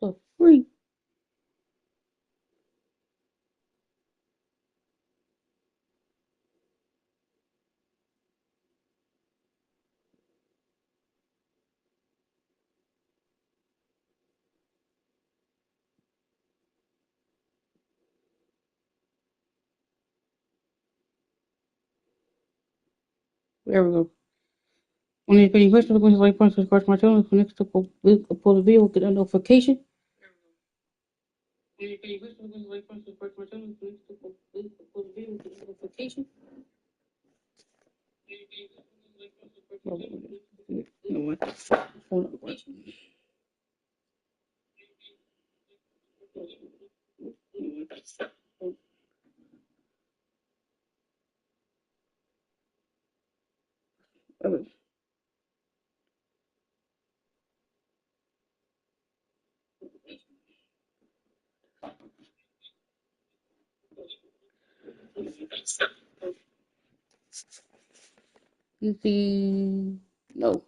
The freak. There we go. Only if any questions, going to like, punch, subscribe to my channel. For next upload the video, get a notification. Only if any questions, going to like, punch, subscribe to my channel. For next upload the video, get a notification. No what? Phone number. You see, no.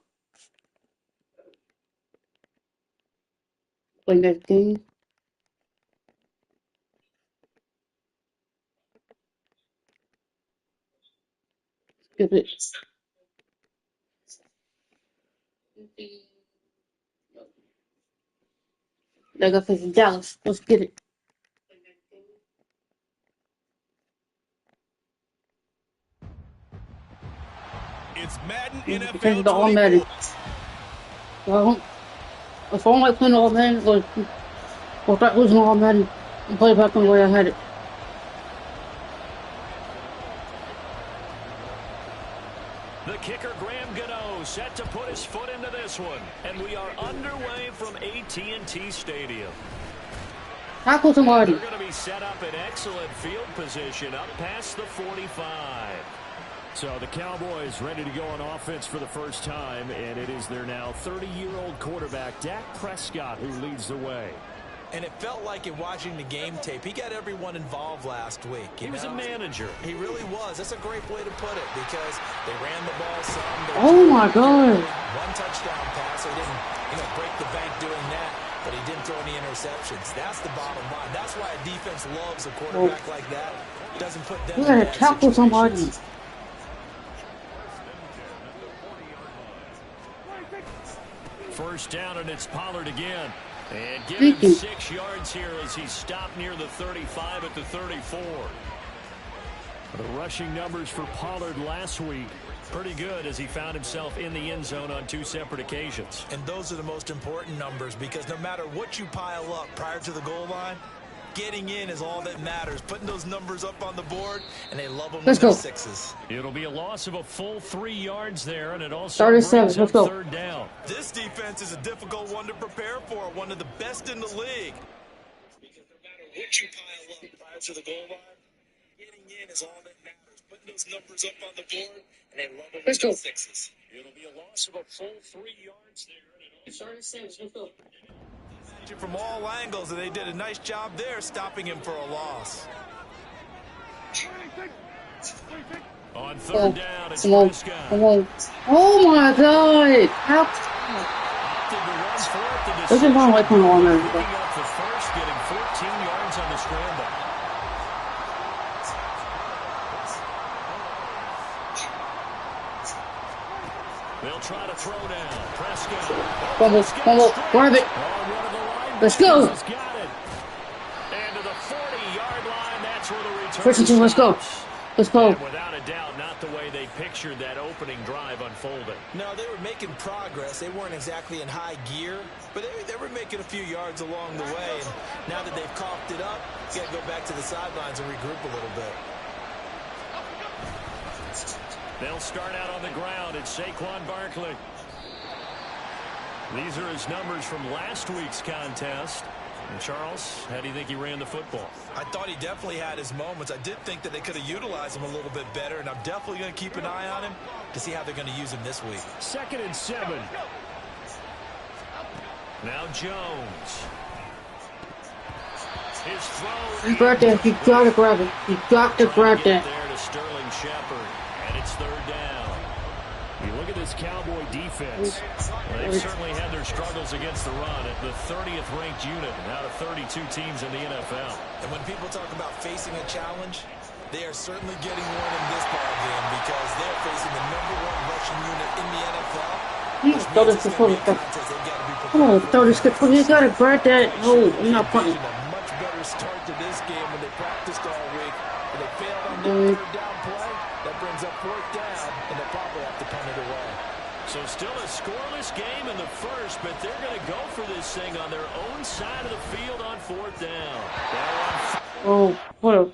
Play next game. Skip it. I got facing Dallas. Let's get it. It's Madden Change NFL the all Madden. 24. Well, if I don't like playing all Madden, like, or start losing all Madden, and play back on the way I had it. The kicker, Graham Gano, set to put his foot into this one. And we are underway from AT&T Stadium. Tackle somebody. They're going to be set up in excellent field position up past the 45. So the Cowboys ready to go on offense for the first time, and it is their now 30-year-old quarterback, Dak Prescott, who leads the way. And it felt like in watching the game tape, he got everyone involved last week. He was a manager. He really was. That's a great way to put it because they ran the ball some. Oh, my God. One touchdown pass. They didn't, break the bank doing that, but he didn't throw any interceptions. That's the bottom line. That's why a defense loves a quarterback like that. Doesn't put them You in gotta bad tackle somebody. situations. First down, and it's Pollard again. And give him 6 yards here as he stopped near the 35 at the 34. The rushing numbers for Pollard last week, pretty good as he found himself in the end zone on 2 separate occasions. And those are the most important numbers because no matter what you pile up prior to the goal line, getting in is all that matters. Putting those numbers up on the board, and they love them when they're sixes. It'll be a loss of a full 3 yards there, and it also 37. Let's go. third down. This defense is a difficult one to prepare for, one of the best in the league. Because no matter what you pile up prior to the goal line, getting in is all that matters. Putting those numbers up on the board, and they love them when they're sixes. It'll be a loss of a full 3 yards there, and it also 37. Let's go. From all angles, and they did a nice job there stopping him for a loss. on third down, it's Prescott. Oh my God! How? This is not like when all America. Picking up the first, getting 14 yards on the scramble. They'll try to throw down. Prescott. Fumble, grab it. Let's go. Got it. And to the 40-yard line, that's where the return. First and 2, let's go. Let's go. And without a doubt, not the way they pictured that opening drive unfolding. No, they were making progress. They weren't exactly in high gear, but they were making a few yards along the way. And now that they've coughed it up, you got to go back to the sidelines and regroup a little bit. They'll start out on the ground. It's Saquon Barkley. These are his numbers from last week's contest. And Charles, how do you think he ran the football? I thought he definitely had his moments. I did think that they could have utilized him a little bit better, and I'm definitely going to keep an eye on him to see how they're going to use him this week. 2nd and 7. Now Jones. His throw. Grab that. You gotta grab it. You got to grab that. There to Sterling Shepard, and it's third down. You look at this Cowboy defense. They've certainly had their struggles against the run at the 30th ranked unit out of 32 teams in the NFL. And when people talk about facing a challenge, they are certainly getting one in this ball game because they're facing the #1 rushing unit in the NFL. Throw this to Come on, throw this to You gotta grab that. Oh, I'm not punting. A much better start to this game when they practiced all week. And they failed on that 3rd down play. That brings up 4th down, and they'll probably have to punt it away. So still a scoreless game in the first, but they're going to go for this thing on their own side of the field on 4th down. Oh, what a...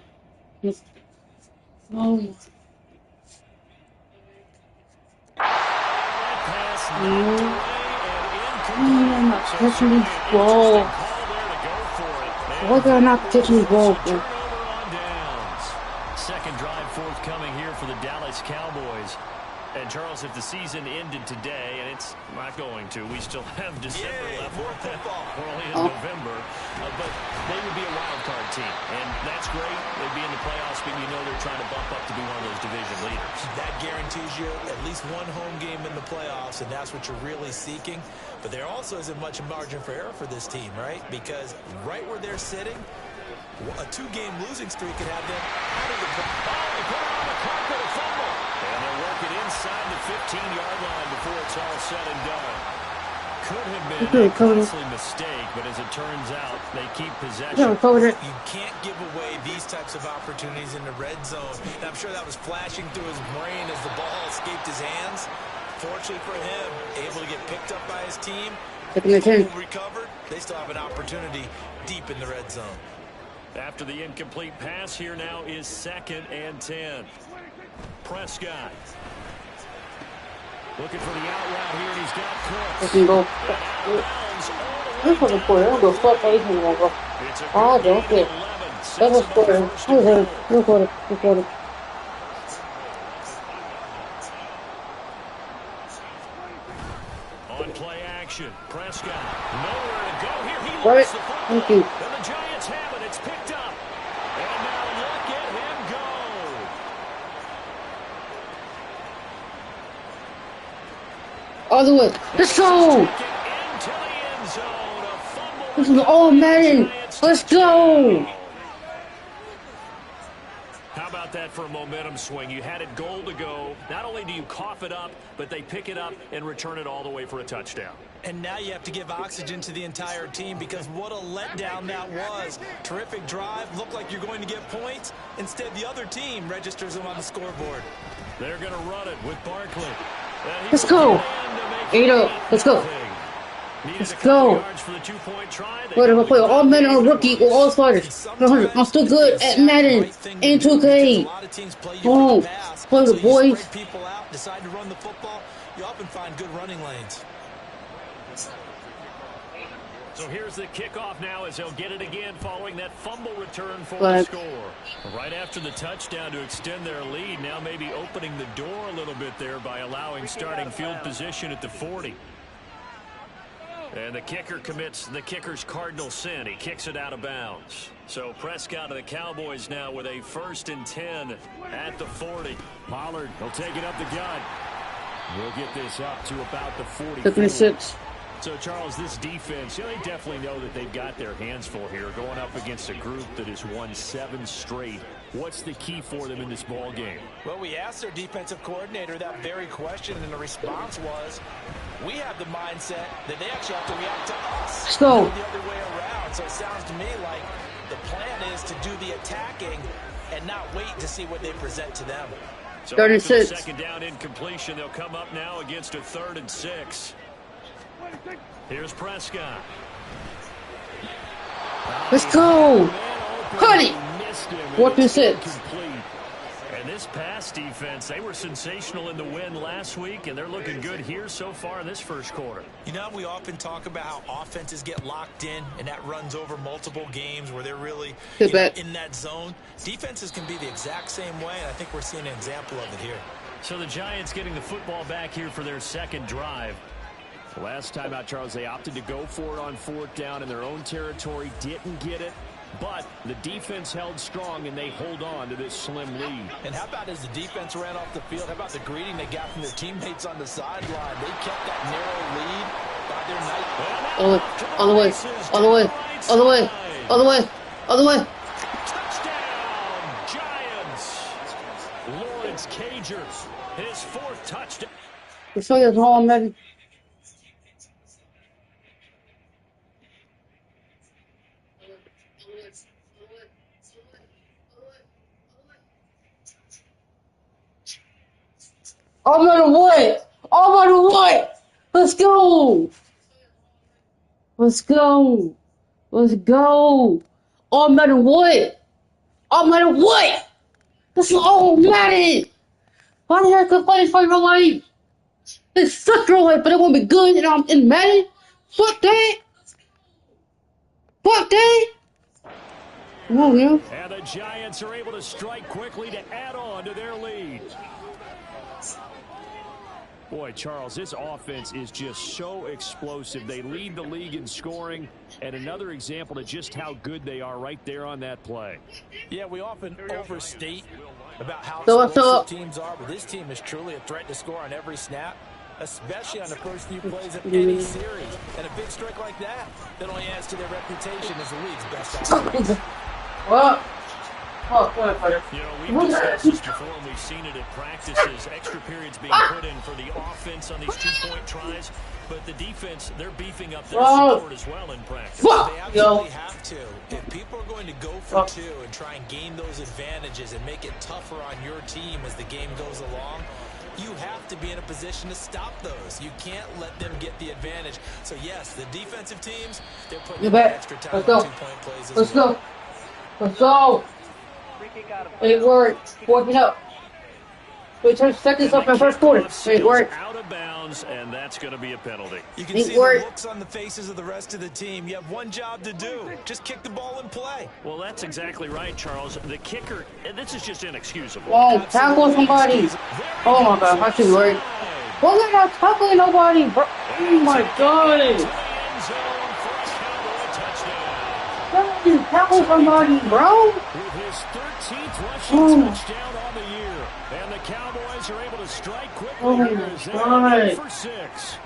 Oh. I'm not catching this ball. Why did I not catch this ball? Second drive forthcoming here for the Dallas Cowboys. And Charles, if the season ended today, and it's not going to, we still have December left. We're only in November, but they would be a wild card team, and that's great. They'd be in the playoffs, but you know they're trying to bump up to be one of those division leaders. That guarantees you at least one home game in the playoffs, and that's what you're really seeking. But there also isn't much margin for error for this team, right? Because right where they're sitting, a 2-game losing streak could have them out of the playoffs. They put it on the carpet, a fumble. And they'll work it inside the 15-yard line before it's all said and done. Could have been a costly mistake, but as it turns out, they keep possession. You can't give away these types of opportunities in the red zone. And I'm sure that was flashing through his brain as the ball escaped his hands. Fortunately for him, able to get picked up by his team. Recovered. They still have an opportunity deep in the red zone. After the incomplete pass, here now is 2nd and 10. Prescott looking for the out route here, and he's got Cooks. I can go. I'm fucking for it. I'll go fuck anything. I'll go. Oh, don't get. That was for it. Record it. On play action, Prescott nowhere to go here. He Got it. lost the football. Thank you. And the Giants have it. It's picked up. And now look at him go. All the way. Let's go. This is all Madden. Let's go. How about that for a momentum swing? You had it goal to go. Not only do you cough it up, but they pick it up and return it all the way for a touchdown. And now you have to give oxygen to the entire team because what a letdown that was. Terrific drive. Looked like you're going to get points. Instead, the other team registers them on the scoreboard. They're going to run it with Barkley. Let's go. 8-0. Let's go. Let's go. Whatever, play all Madden or rookie or all starters. 100. I'm still good at Madden and 2K. Oh, play the boys. People out, decide to run the football. You often find good running lanes. So here's the kickoff now as they'll get it again following that fumble return for the score. Right after the touchdown to extend their lead, now maybe opening the door a little bit there by allowing starting field position at the 40. And the kicker commits the kicker's cardinal sin. He kicks it out of bounds. So Prescott of the Cowboys now with a 1st and 10 at the 40. Pollard, he'll take it up the gut. We'll get this up to about the 40. So, Charles, this defense, they definitely know that they've got their hands full here going up against a group that has won 7 straight. What's the key for them in this ball game? Well, we asked their defensive coordinator that very question, and the response was, we have the mindset that they actually have to react to us. Let's go. The other way around. So it sounds to me like the plan is to do the attacking and not wait to see what they present to them. So 36. Second down incompletion. They'll come up now against a 3rd and 6. Here's Prescott. Let's go. Cut it. 4th and 6. And this pass defense, they were sensational in the win last week, and they're looking good here so far in this first quarter. You know, we often talk about how offenses get locked in, and that runs over multiple games where they're really in that zone. Defenses can be the exact same way, and I think we're seeing an example of it here. So the Giants getting the football back here for their second drive. Last time out, Charles, they opted to go for it on 4th down in their own territory, didn't get it. but the defense held strong, and they hold on to this slim lead. And how about as the defense ran off the field, how about the greeting they got from their teammates on the sideline? They kept that narrow lead by their night. On the way, on the way, on the way, on the way, on the way. Touchdown, Giants. Lawrence Cager, his 4th touchdown. The show you home, Madden. Oh, matter what? Oh, matter what? Let's go. Let's go. Let's go. Oh, matter what? Oh, matter what? Let's all Madden. Why did I complain for your life? It's such your life, but it won't be good and I'm in Madden. Fuck that. Fuck that. Oh, yeah. And the Giants are able to strike quickly to add on to their lead. Boy, Charles, this offense is just so explosive. They lead the league in scoring, and another example of just how good they are right there on that play. Yeah, we often overstate about how explosive teams are, but this team is truly a threat to score on every snap, especially on the first few plays of any series. And a big strike like that only adds to their reputation as the league's best offense. What? You know, we've discussed this before, and we've seen it at practices. Extra periods being put in for the offense on these 2-point tries, but the defense, they're beefing up their support as well in practice. They absolutely have to. If people are going to go for 2 and try and gain those advantages and make it tougher on your team as the game goes along, you have to be in a position to stop those. You can't let them get the advantage. So, yes, the defensive teams, they're putting in extra time on 2-point plays as well. Let's go. It worked. Work it up. We turned seconds up in the first quarter. It worked. Out of bounds, and that's going to be a penalty. You can see the looks on the faces of the rest of the team. You have one job to do. Just kick the ball and play. Well, that's exactly right, Charles. The kicker, and this is just inexcusable. Whoa, tackle somebody. Oh, my God. I should work. Well, they're not tackling nobody, bro. Oh, my God. Tackle somebody, bro. With his 13th rushing touchdown on the year. And the Cowboys are able to strike quickly as they are for 6.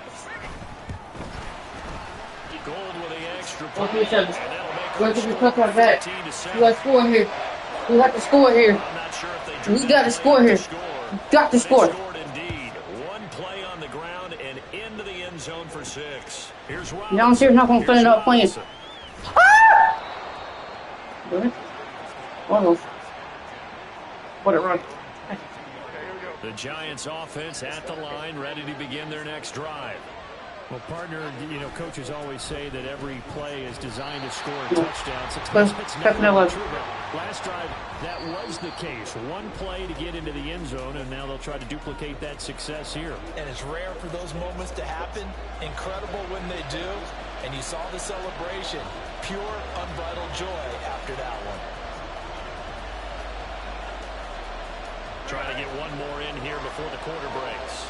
Gold with the extra point. We're going to cut our back. We got to score here. We have to score here. We got to score here. We got to score. Indeed. One play on the ground and into the end zone for 6. Here's Robinson. Now I'm serious, not going to finish up playing. What a run. The Giants offense at the line, ready to begin their next drive. Well, partner, you know, coaches always say that every play is designed to score a touchdown. Last drive, that was the case. One play to get into the end zone, and now they'll try to duplicate that success here. And it's rare for those moments to happen. Incredible when they do. And you saw the celebration. Pure, unbridled joy after that one. Trying to get one more in here before the quarter breaks.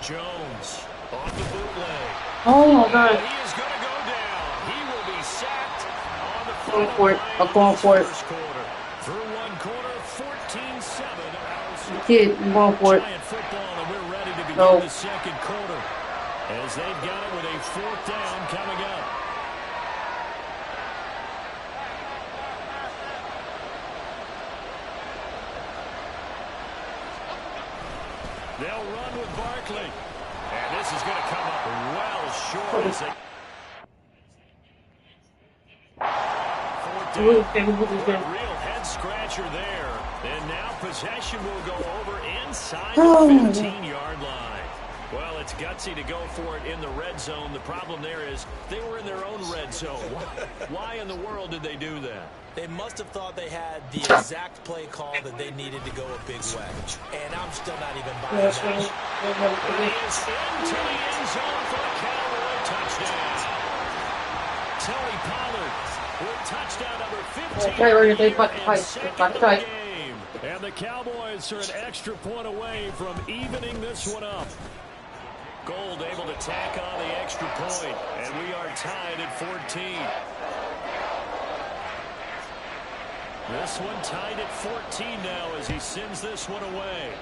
Jones off the bootleg. Oh my God. He is going to go down. He will be sacked on the I'm going for it. I'm going for it. first quarter. Through one quarter, 14-7. Kid, I'm going for it. Giant football, and we're ready to begin the second quarter. As they've got it with a 4th down coming up. They'll run with Barkley. And this is going to come up well short. As they... 4th down. A real head-scratcher there. And now possession will go over inside the 15-yard line. Well, it's gutsy to go for it in the red zone. The problem there is they were in their own red zone. Why in the world did they do that? They must have thought they had the exact play call that they needed to go a big way. And I'm still not even buying that. It is into the end zone for a Cowboy touchdown. Tony Pollard with touchdown number 15 Right. game. And the Cowboys are an extra point away from evening this one up. Gold able to tack on the extra point, and we are tied at 14. This one tied at 14 now as he sends this one away.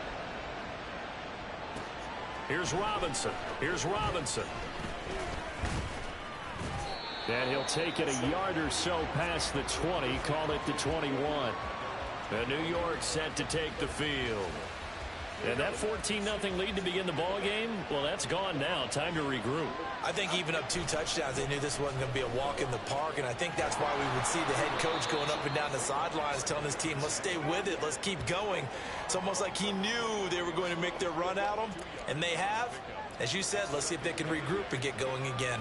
Here's Robinson. And he'll take it a yard or so past the 20, call it the 21. And New York set to take the field. And that 14-0 lead to begin the ball game, well, that's gone now. Time to regroup. I think even up 2 touchdowns, they knew this wasn't going to be a walk in the park, and I think that's why we would see the head coach going up and down the sidelines telling his team, let's stay with it, let's keep going. It's almost like he knew they were going to make their run at him, and they have. As you said, let's see if they can regroup and get going again.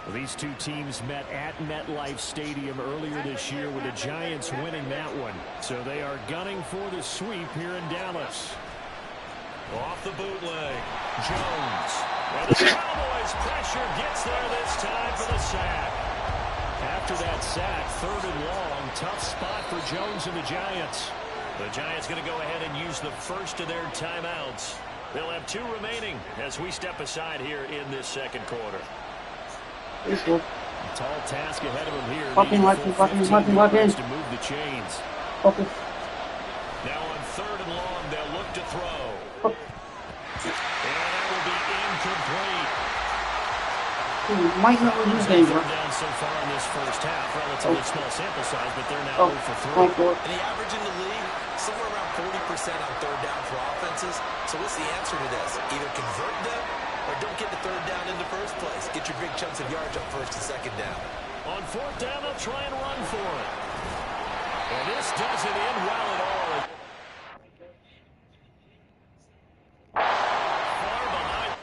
Well, these two teams met at MetLife Stadium earlier this year with the Giants winning that one. So they are gunning for the sweep here in Dallas. Off the bootleg, Jones. And the Cowboys pressure gets there this time for the sack. After that sack, 3rd and long, tough spot for Jones and the Giants. The Giants going to go ahead and use the first of their timeouts. They'll have 2 remaining as we step aside here in this second quarter. Tall task ahead of him here. Walking. To move the chains. Okay. Now on 3rd and long, they'll look to throw. And that will be incomplete. Might not lose game, bro. Down so far in this first half, relatively small sample size, but they're now 0 for 3. And the average in the league, somewhere around 40% on 3rd down for offenses. So what's the answer to this? Either convert them or don't get the 3rd down in the first place. Get your big chunks of yards up 1st and 2nd down. On 4th down, they'll try and run for it. And this doesn't end well at all. Far behind.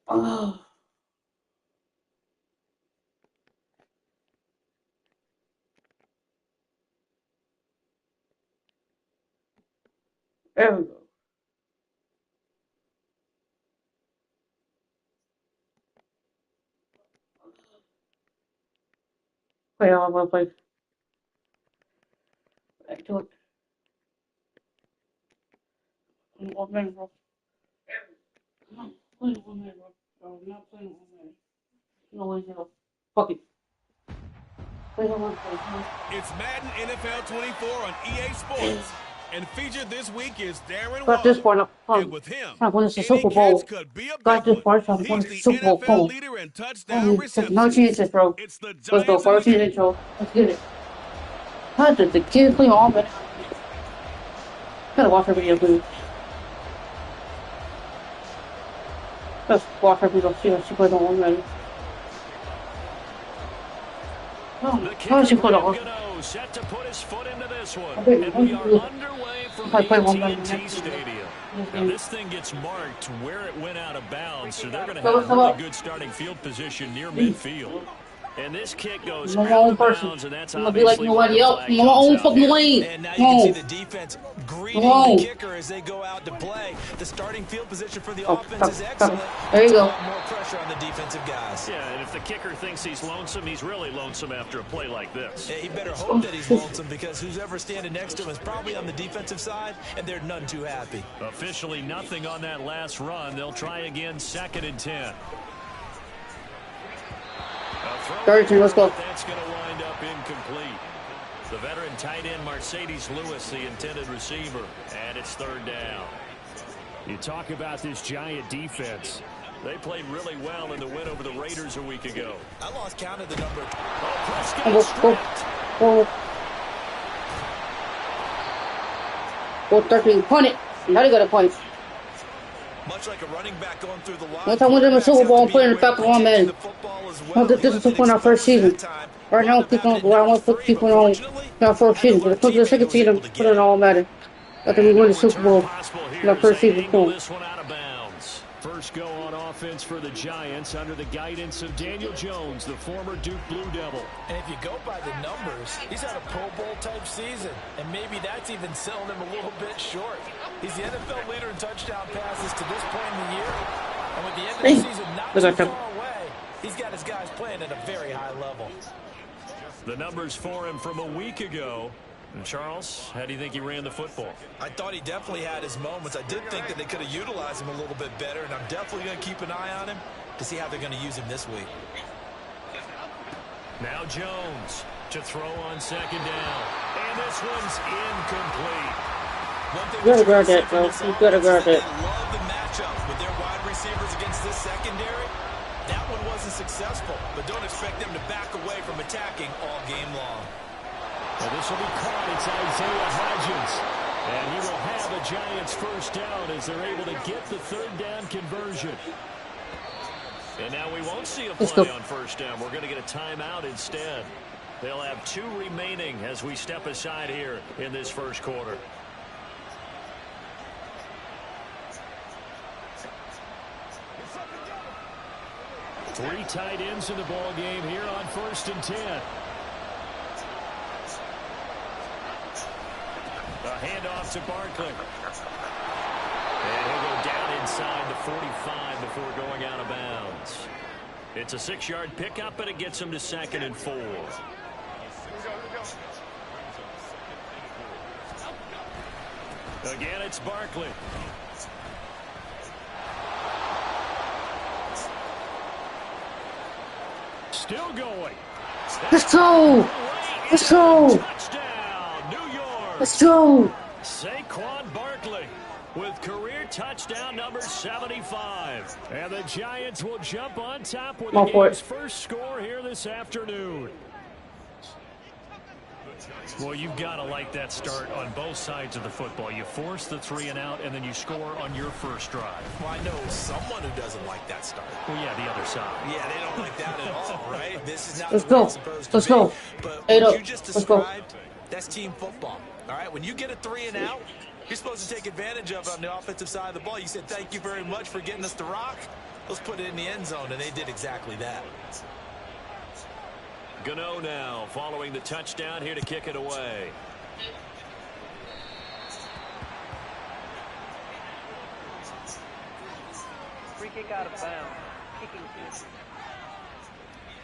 Oh. There we go. Wait, I'm gonna play. Back to it. 1 minute, bro. No, play 1 minute, bro. I'm not playing 1 minute. No way, no. Fuck it. Play 1 minute. It's Madden NFL 24 on EA Sports. And featured this week is Darren Got this Waller. part. And with him, I won the any Super Bowl. catch could be a Got big this part. I one. won He's the the Super Bowl. NFL leader in touchdown No receptions. chances, bro. It's the Let's go. Giants First and the intro. Let's get it. How did the kid play all that? Gotta watch her video, please. Let's watch her video. See what she plays on 1 minute. Oh, she put on. Set to put his foot into this one. Okay, And we are underway from I play the 1 minute. TNT Stadium. Now this thing gets marked where it went out of bounds, so they're going to Go, have a go, really go. good starting field position near midfield. And this kick goes I'm my out own of person. bounds, and that's I'm gonna be like obviously nobody where the else. flag I'm my comes own out. fucking lane. And now you can see the defense greeting Whoa. the kicker as they go out to play. The starting field position for the offense is excellent. There you Puts a go. lot more pressure on the defensive guys. Yeah, and if the kicker thinks he's lonesome, he's really lonesome after a play like this. Yeah, he better hope that he's lonesome because who's ever standing next to him is probably on the defensive side, and they're none too happy. Officially nothing on that last run. They'll try again, 2nd and 10. 13, let's go. That's going to wind up incomplete. The veteran tight end Mercedes Lewis, the intended receiver, and it's 3rd down. You talk about this Giant defense. They played really well in the win over the Raiders a week ago. I lost count of the number. Oh, Prescott Go, stripped. go. Go 13. Punt it. Now they got a punch. Much like a running back going through the line. One time we went to the Super Bowl and put in the back of my man. This is in our first season. Right now, people don't go out. I want to put people on in our first season. But come to the second season, put it all Madden. After we win the Super Bowl in our first season. First go on offense for the Giants under the guidance of Daniel Jones, the former Duke Blue Devil. And if you go by the numbers, he's had a Pro Bowl type season, and maybe that's even selling him a little bit short. He's the NFL leader in touchdown passes to this point in the year, and with the end of the season not too far away, he's got his guys playing at a very high level. The numbers for him from a week ago. And Charles, how do you think he ran the football? I thought he definitely had his moments. I did think that they could have utilized him a little bit better, and I'm definitely going to keep an eye on him to see how they're going to use him this week. Now Jones to throw on second down. And this one's incomplete. You gotta guard that, bro. You gotta guard that. They love the matchup with their wide receivers against this secondary. That one wasn't successful, but don't expect them to back away from attacking all game long. Well, this will be caught. It's Isaiah Hodgins. And he will have a Giants first down as they're able to get the third down conversion. And now we won't see a play on first down. We're going to get a timeout instead. They'll have 2 remaining as we step aside here in this first quarter. Three tight ends in the ball game here on 1st and 10. A handoff to Barkley. And he'll go down inside the 45 before going out of bounds. It's a 6-yard pickup, but it gets him to 2nd and 4. Again, it's Barkley. Still going. Let's go! Let's go! Touchdown, New York. Let's go! Saquon Barkley with career touchdown number 75. And the Giants will jump on top with the game's first score here this afternoon. Well, you've got to like that start on both sides of the football. You force the 3 and out, and then you score on your first drive. Well, I know someone who doesn't like that start. Well, yeah, the other side. Yeah, they don't like that at all, right? This is not Let's the way go. it's supposed Let's to be. go. But Hey, what look. you just Let's go. described, that's team football. All right, when you get a 3 and out, you're supposed to take advantage of it on the offensive side of the ball. You said, thank you very much for getting us the rock. Let's put it in the end zone, and they did exactly that. Gano now following the touchdown here to kick it away. Free kick out of bounds. Kicking kick.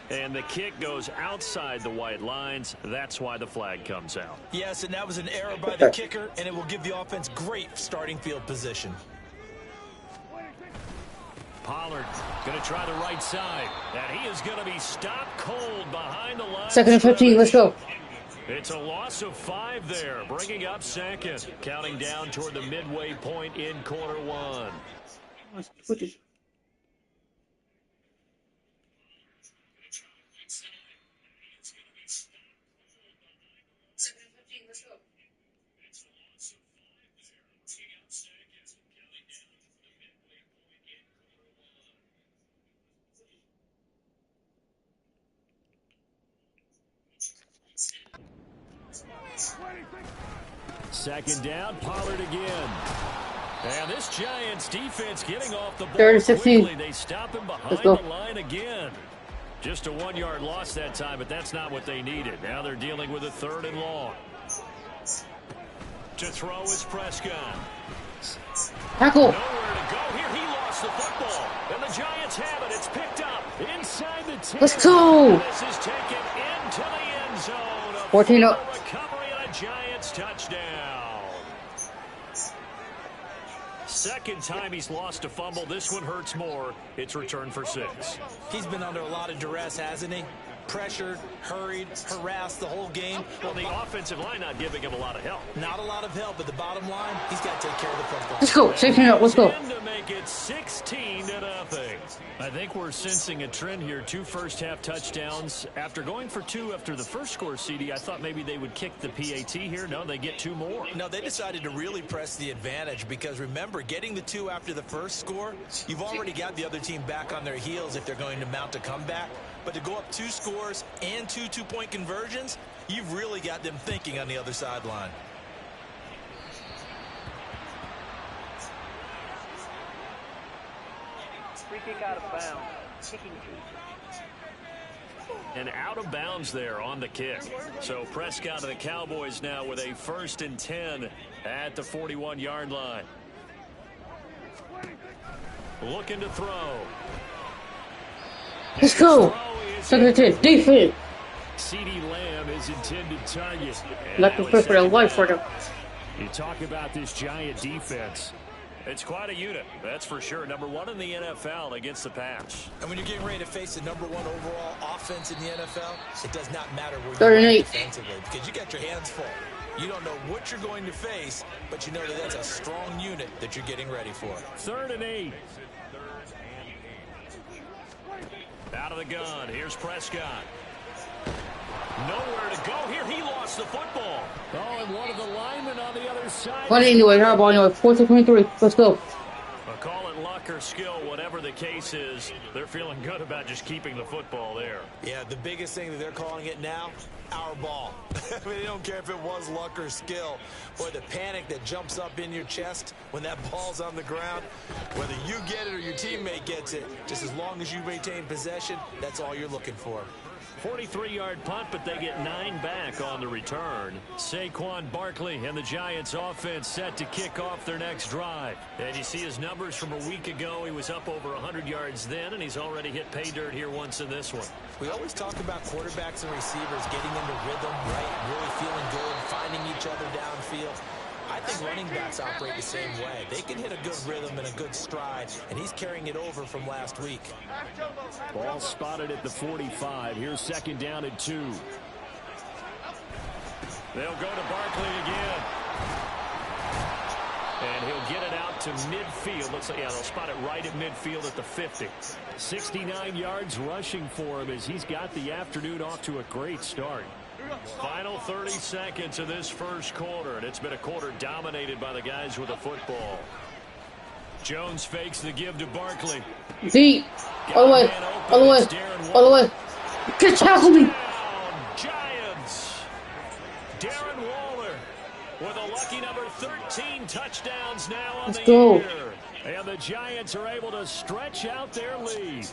And the kick goes outside the white lines. That's why the flag comes out. Yes, and that was an error by the kicker, and it will give the offense great starting field position. Pollard going to try the right side. And he is going to be stopped cold behind the line. 2nd and 15. Let's go. It's a loss of 5 there, bringing up 2nd. Counting down toward the midway point in quarter 1. Second down, Pollard again. And this Giants defense getting off the ball 3rd and 16. quickly. They stop him behind the line again. Just a 1-yard loss that time, but that's not what they needed. Now they're dealing with a 3rd and long. To throw is Prescott. Tackle. Nowhere to go here. He lost the football. And the Giants have it. It's picked up inside the 10. Let's go. And this is taken into the end zone. 14 up. Recovery and a Giants touchdown. Second time he's lost a fumble. This one hurts more. It's returned for 6. He's been under a lot of duress, hasn't he? pressured, hurried, harassed the whole game. Well, the offensive line not giving him a lot of help. Not a lot of help, but the bottom line, he's got to take care of the football. Let's go. Shaking it up. Let's go. To make it 16-0. I think we're sensing a trend here. 2 first-half touchdowns. After going for 2 after the first score, CD, I thought maybe they would kick the PAT here. No, they get 2 more. No, they decided to really press the advantage because, remember, getting the 2 after the first score, you've already got the other team back on their heels if they're going to mount a comeback. But to go up 2 scores and 2 two-point conversions, you've really got them thinking on the other sideline. Free kick out of bounds. Kicking And out of bounds there on the kick. So Prescott of the Cowboys now with a 1st and 10 at the 41-yard line. Looking to throw. Let's go. 2nd and 10. Defense. CeeDee Lamb is intended target. Not the first for their life for them. You talk about this giant defense. It's quite a unit, that's for sure. Number 1 in the NFL against the pass. And when you're getting ready to face the number 1 overall offense in the NFL, it does not matter where 3rd you and are 8. defensively because you got your hands full. You don't know what you're going to face, but you know that that's a strong unit that you're getting ready for. 3rd and 8. Out of the gun, here's Prescott. Nowhere to go here. He lost the football. Oh, and one of the linemen on the other side. But anyway, how about anyway? 4th and 23. Let's go. Call it luck or skill, whatever the case is. They're feeling good about just keeping the football there. Yeah, the biggest thing that they're calling it now, our ball. I mean, they don't care if it was luck or skill. Boy, the panic that jumps up in your chest when that ball's on the ground, whether you get it or your teammate gets it, just as long as you maintain possession, that's all you're looking for. 43-yard punt, but they get 9 back on the return. Saquon Barkley and the Giants offense set to kick off their next drive. And you see his numbers from a week ago. He was up over 100 yards then, and he's already hit pay dirt here once in this one. We always talk about quarterbacks and receivers getting into rhythm, right? Really feeling good, finding each other downfield. I think running backs operate the same way. They can hit a good rhythm and a good stride, and he's carrying it over from last week. Ball spotted at the 45. Here's 2nd down and 2. They'll go to Barkley again. And he'll get it out to midfield. Looks like, yeah, they'll spot it right at midfield at the 50. 69 yards rushing for him as he's got the afternoon off to a great start. Final 30 seconds of this first quarter, and it's been a quarter dominated by the guys with the football. Jones fakes the give to Barkley. Deep. All the way. All the way. All the way. Good tackle me. Giants. Darren Waller with a lucky number 13 touchdowns now on the year. And the Giants are able to stretch out their lead.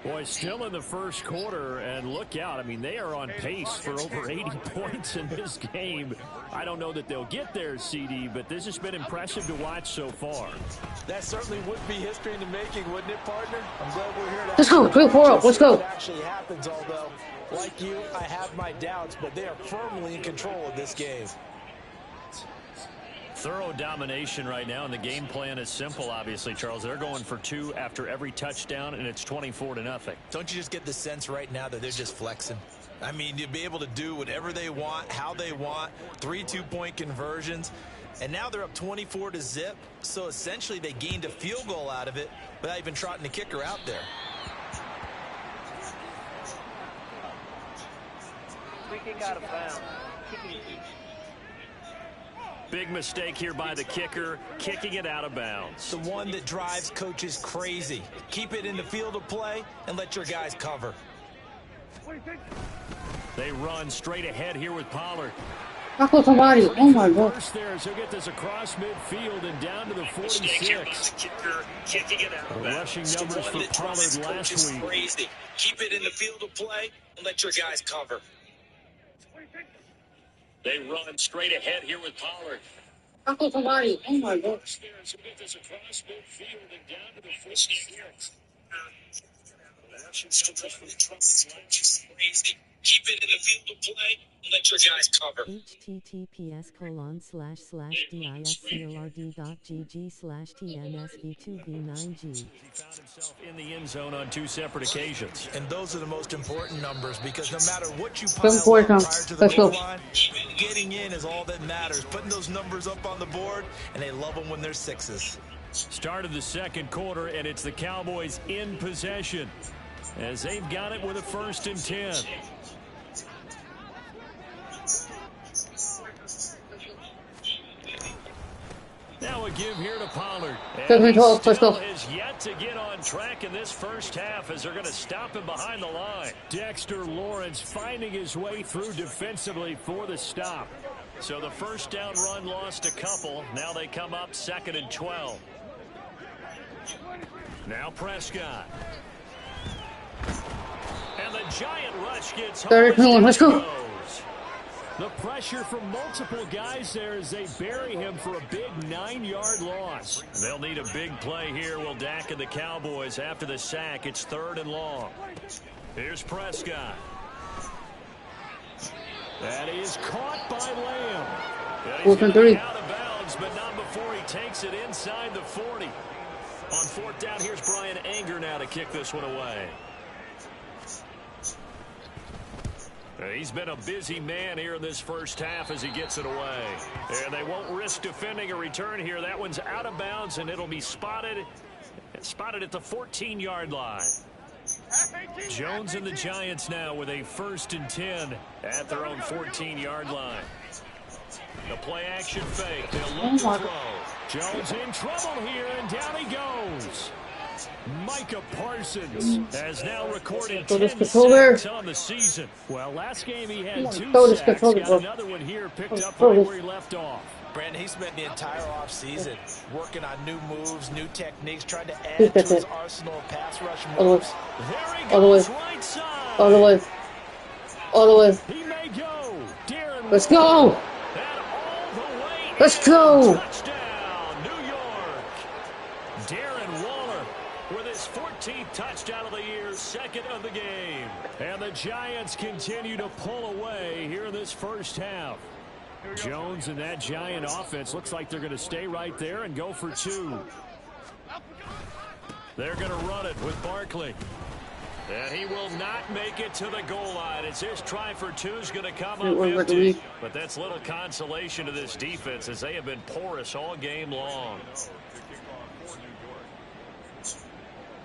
Boy, still in the first quarter, and look out. I mean, they are on pace for over 80 points in this game. I don't know that they'll get there, CD, but this has been impressive to watch so far. That certainly would be history in the making, wouldn't it, partner? I'm glad we're here to Let's go. 3-4 up. Let's go. It actually happens, although, like you, I have my doubts, but they are firmly in control of this game. Thorough domination right now, and the game plan is simple, obviously, Charles. They're going for 2 after every touchdown, and it's 24-0. Don't you just get the sense right now that they're just flexing? I mean, you'd be able to do whatever they want, how they want, 3 two-point conversions, and now they're up 24-0, so essentially they gained a field goal out of it without even trotting the kicker out there. free kick out of bounds. Kicking. Big mistake here by the kicker, kicking it out of bounds. The one that drives coaches crazy. Keep it in the field of play and let your guys cover. They run straight ahead here with Pollard. Tackle somebody. Oh my God. First there, so get this across midfield and down to the 46. Kicker, kicking it out of bounds. Rushing numbers for Pollard last week. Crazy. Keep it in the field of play and let your guys cover. They run straight ahead here with Pollard. Tackle somebody. Oh my God. So get this across midfield and down to the 46. Keep it in the field of play and let your guys cover. https://discord.gg/tnsv2v9g. He found himself in the end zone on 2 separate occasions. And those are the most important numbers because no matter what you pile Let's up prior to the goal go. line, getting in is all that matters. Putting those numbers up on the board, and they love them when they're sixes. Start of the second quarter, and it's the Cowboys in possession as they've got it with a 1st and 10. Now a give here to Pollard. And he still has yet to get on track in this first half as they're going to stop him behind the line. Dexter Lawrence finding his way through defensively for the stop. So the first down run lost a couple. Now they come up 2nd and 12. Now Prescott. And the giant rush gets home. Let's go. The pressure from multiple guys there as they bury him for a big 9-yard loss. They'll need a big play here, will Dak and the Cowboys. After the sack, it's 3rd and long. Here's Prescott. That is caught by Lamb. He's going to be out of bounds, but not before he takes it inside the 40. On 4th down, here's Brian Anger now to kick this one away. He's been a busy man here in this first half as he gets it away. And they won't risk defending a return here. That one's out of bounds, and it'll be spotted at the 14-yard line. Jones and the Giants now with a 1st and 10 at their own 14-yard line. The play action fake. They'll look to throw. Jones in trouble here, and down he goes. Micah Parsons has now recorded 10 sacks on the season. Well, last game he had 2 sacks. Got another one here picked up right where he left off. Brandon, he spent the entire offseason working on new moves, new techniques, trying to add to his arsenal of pass rush moves. There he goes, right side. All the way. He may go. Darren Let's go. Let's go. Touchdown, New York. Darren Waller with his 14th touchdown of the year, 2nd of the game. And the Giants continue to pull away here in this first half. Jones and that Giant offense looks like they're going to stay right there and go for 2. They're going to run it with Barkley. And he will not make it to the goal line. It's his try for 2 is going to come up empty. But that's little consolation to this defense as they have been porous all game long.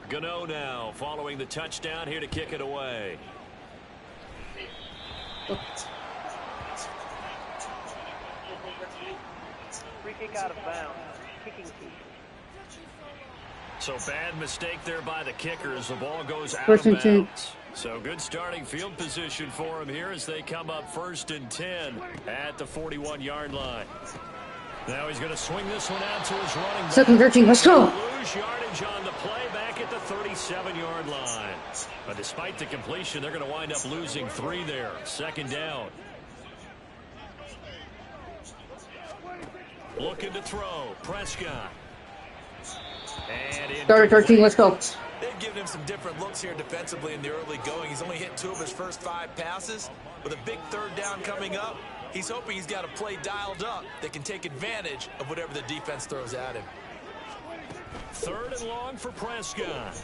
Gano now following the touchdown here to kick it away. Free kick out of bounds. Kicking team. So bad mistake there by the kickers. The ball goes out of bounds. So good starting field position for him here as they come up 1st and 10 at the 41-yard line. Now he's going to swing this one out to his running back. 2nd 13, let's go. Lose yardage on the play back at the 37-yard line. But despite the completion, they're going to wind up losing 3 there. 2nd down. Looking to throw. Prescott. And 3rd 13, let's go. They've given him some different looks here defensively in the early going. He's only hit 2 of his first 5 passes. With a big 3rd down coming up, he's hoping he's got a play dialed up that can take advantage of whatever the defense throws at him. 3rd and long for Prescott.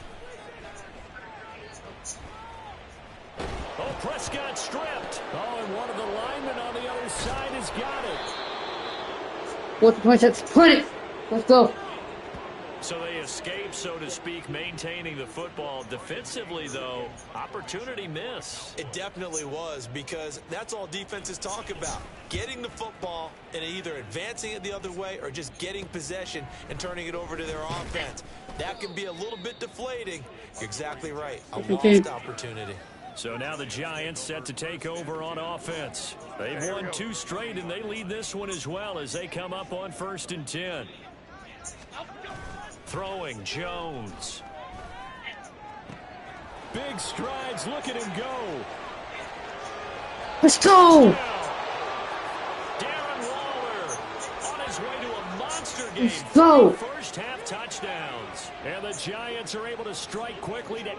Oh, Prescott stripped. Oh, and one of the linemen on the other side has got it. What's the point? Let's put it. Let's go. So they escape, so to speak, maintaining the football. Defensively, though, opportunity miss. It definitely was, because that's all defenses talk about. Getting the football and either advancing it the other way or just getting possession and turning it over to their offense. That can be a little bit deflating. You're exactly right. A lost opportunity. So now the Giants set to take over on offense. They've won 2 straight, and they lead this one as well as they come up on 1st and 10. Throwing, Jones. Big strides, look at him go. Let's go. Darren Waller on his way to a monster game. Let's go. 3 first half touchdowns. And the Giants are able to strike quickly to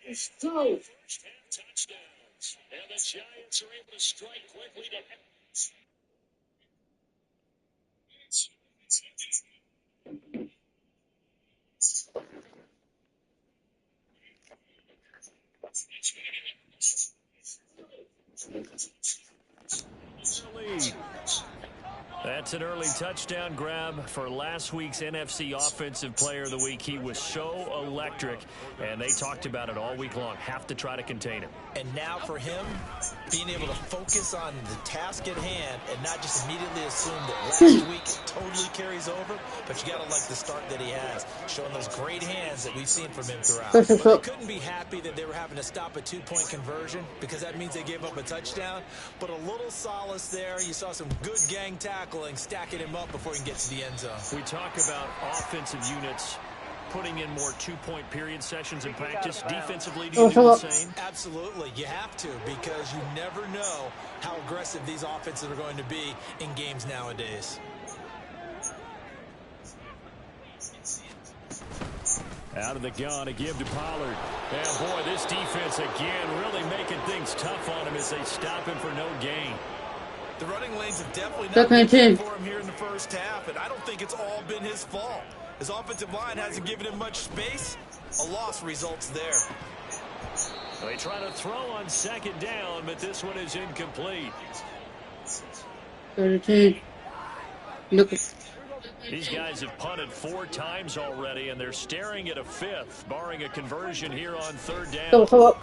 Let's go. First half touchdowns. And the Giants are able to strike quickly to lead. That's an early touchdown grab for last week's NFC Offensive Player of the Week. He was so electric, and they talked about it all week long. Have to try to contain him. And now for him, being able to focus on the task at hand and not just immediately assume that last week totally carries over, but you got to like the start that he has, showing those great hands that we've seen from him throughout. But they couldn't be happy that they were having to stop a two-point conversion because that means they gave up a touchdown. But a little solace there. You saw some good gang tackling, stacking him up before he can get to the end zone. We talk about offensive units putting in more two-point period sessions in practice. Defensively, do you do the same? Absolutely. You have to, because you never know how aggressive these offenses are going to be in games nowadays. Out of the gun, a give to Pollard. And boy, this defense again really making things tough on him as they stop him for no gain. The running lanes have definitely not been good for him here in the first half, and I don't think it's all been his fault. His offensive line hasn't given him much space. A loss results there. They try to throw on second down, but this one is incomplete. 32. Look. These guys have punted 4 times already, and they're staring at a 5th, barring a conversion here on third down. Go up.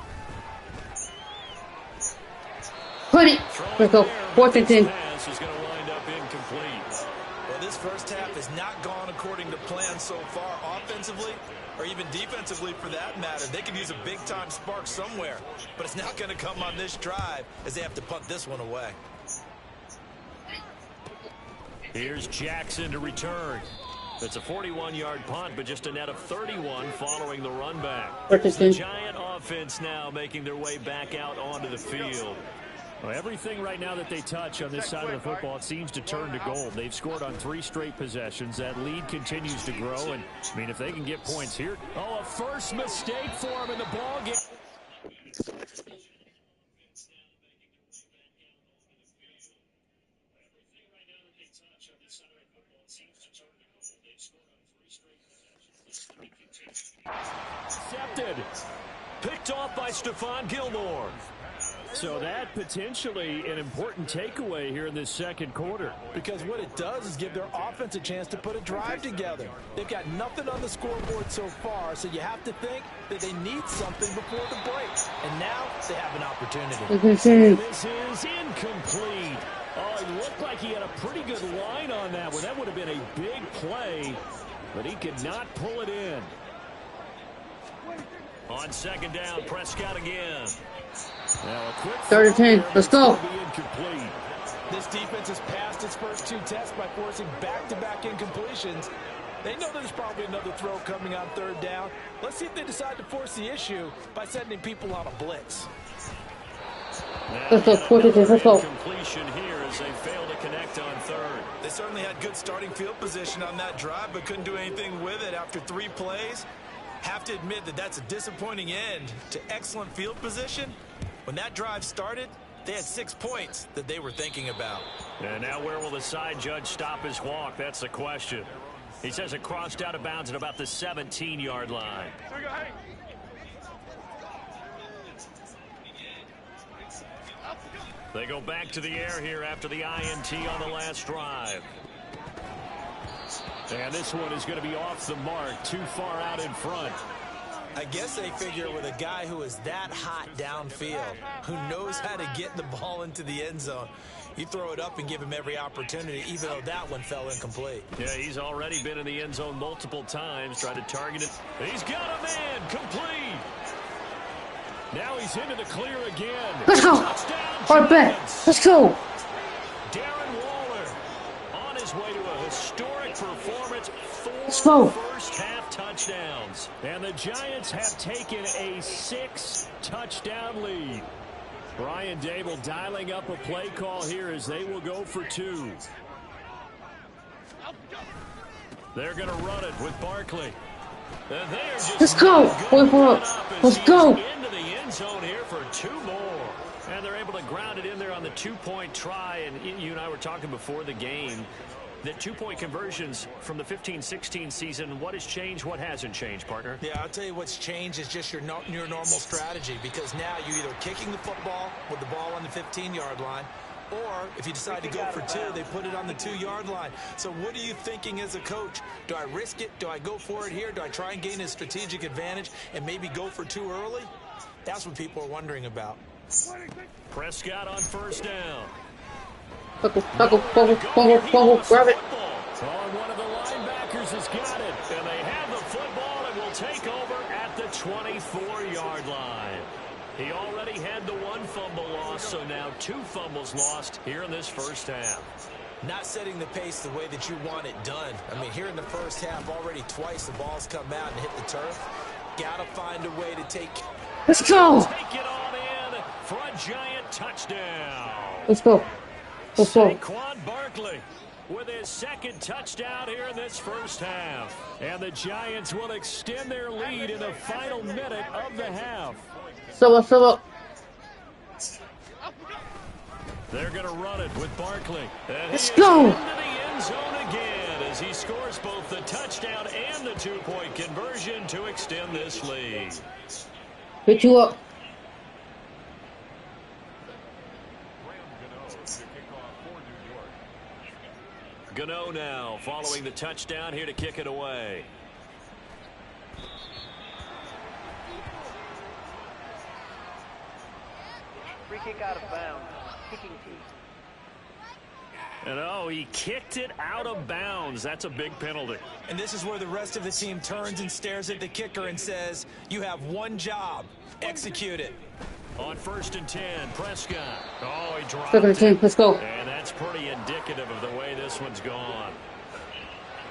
Put it. Let's go. 4th and 10. Pass is going to wind up incomplete. Well, this first half has not gone according to plan so far, offensively or even defensively for that matter. They could use a big-time spark somewhere, but it's not going to come on this drive as they have to punt this one away. Here's Jackson to return. It's a 41-yard punt, but just a net of 31 following the run back. The Giant offense now making their way back out onto the field. Well, everything right now that they touch on this side of the football, it seems to turn to gold. They've scored on 3 straight possessions. That lead continues to grow, and I mean, if they can get points here. Oh, a first mistake for them in the ball game. Intercepted. Picked off by Stephon Gilmore. So that potentially an important takeaway here in this second quarter. Because what it does is give their offense a chance to put a drive together. They've got nothing on the scoreboard so far, so you have to think that they need something before the break. And now they have an opportunity. This is incomplete. Oh, it looked like he had a pretty good line on that one. That would have been a big play, but he could not pull it in. On second down, Prescott again. Now a quick 3rd and 10. Let's go. This defense has passed its first 2 tests by forcing back-to-back incompletions. They know there's probably another throw coming on 3rd down. Let's see if they decide to force the issue by sending people on a blitz. Let's go. 4th and 10. Let's go. Completion here as they fail to connect on 3rd. They certainly had good starting field position on that drive, but couldn't do anything with it after 3 plays. Have to admit that that's a disappointing end to excellent field position. When that drive started, they had 6 points that they were thinking about. And now where will the side judge stop his walk? That's the question. He says it crossed out of bounds at about the 17-yard line. They go back to the air here after the INT on the last drive. And this one is going to be off the mark, too far out in front. I guess they figure with a guy who is that hot downfield, who knows how to get the ball into the end zone, you throw it up and give him every opportunity, even though that one fell incomplete. Yeah, he's already been in the end zone multiple times, tried to target it. He's got a man, complete. Now he's into the clear again. Let's go. Our bet. Let's go. Darren Waller on his way to a historic performance. 4 first-half touchdowns. And the Giants have taken a 6-touchdown lead. Brian Dable dialing up a play call here as they will go for 2. They're going to run it with Barkley. Let's go. Let's go. Into the end zone here for 2 more. And they're able to ground it in there on the 2-point try. And you and I were talking before the game that 2-point conversions from the 15-16 season, what has changed, what hasn't changed, partner? Yeah, I'll tell you what's changed is just your normal strategy, because now you're either kicking the football with the ball on the 15-yard line, or if you decide to go for 2, they put it on the 2-yard line. So what are you thinking as a coach? Do I risk it? Do I go for it here? Do I try and gain a strategic advantage and maybe go for 2 early? That's what people are wondering about. Prescott on first down. Grab it. One of the linebackers has got it, and they have the football and will take over at the 24-yard line. He already had the 1 fumble loss, so now 2 fumbles lost here in this first half. Not setting the pace the way that you want it done. I mean, here in the first half, already twice the ball's come out and hit the turf. Got to find a way to take. Let's go. Take it on in for a giant touchdown. Let's go. Let's go. Saquon Barkley with his 2nd touchdown here in this first half. And the Giants will extend their lead in the final minute of the half. So. They're going to run it with Barkley. And Let's go. Into the end zone again as he scores both the touchdown and the 2-point conversion to extend this lead. Hit you up. Gano now following the touchdown here to kick it away. Free kick out of bounds. Kicking team. And he kicked it out of bounds. That's a big penalty. And this is where the rest of the team turns and stares at the kicker and says, you have one job. Execute it. On 1st and 10, Prescott. He dropped 2nd and 10. Let's go. And that's pretty indicative of the way this one's gone.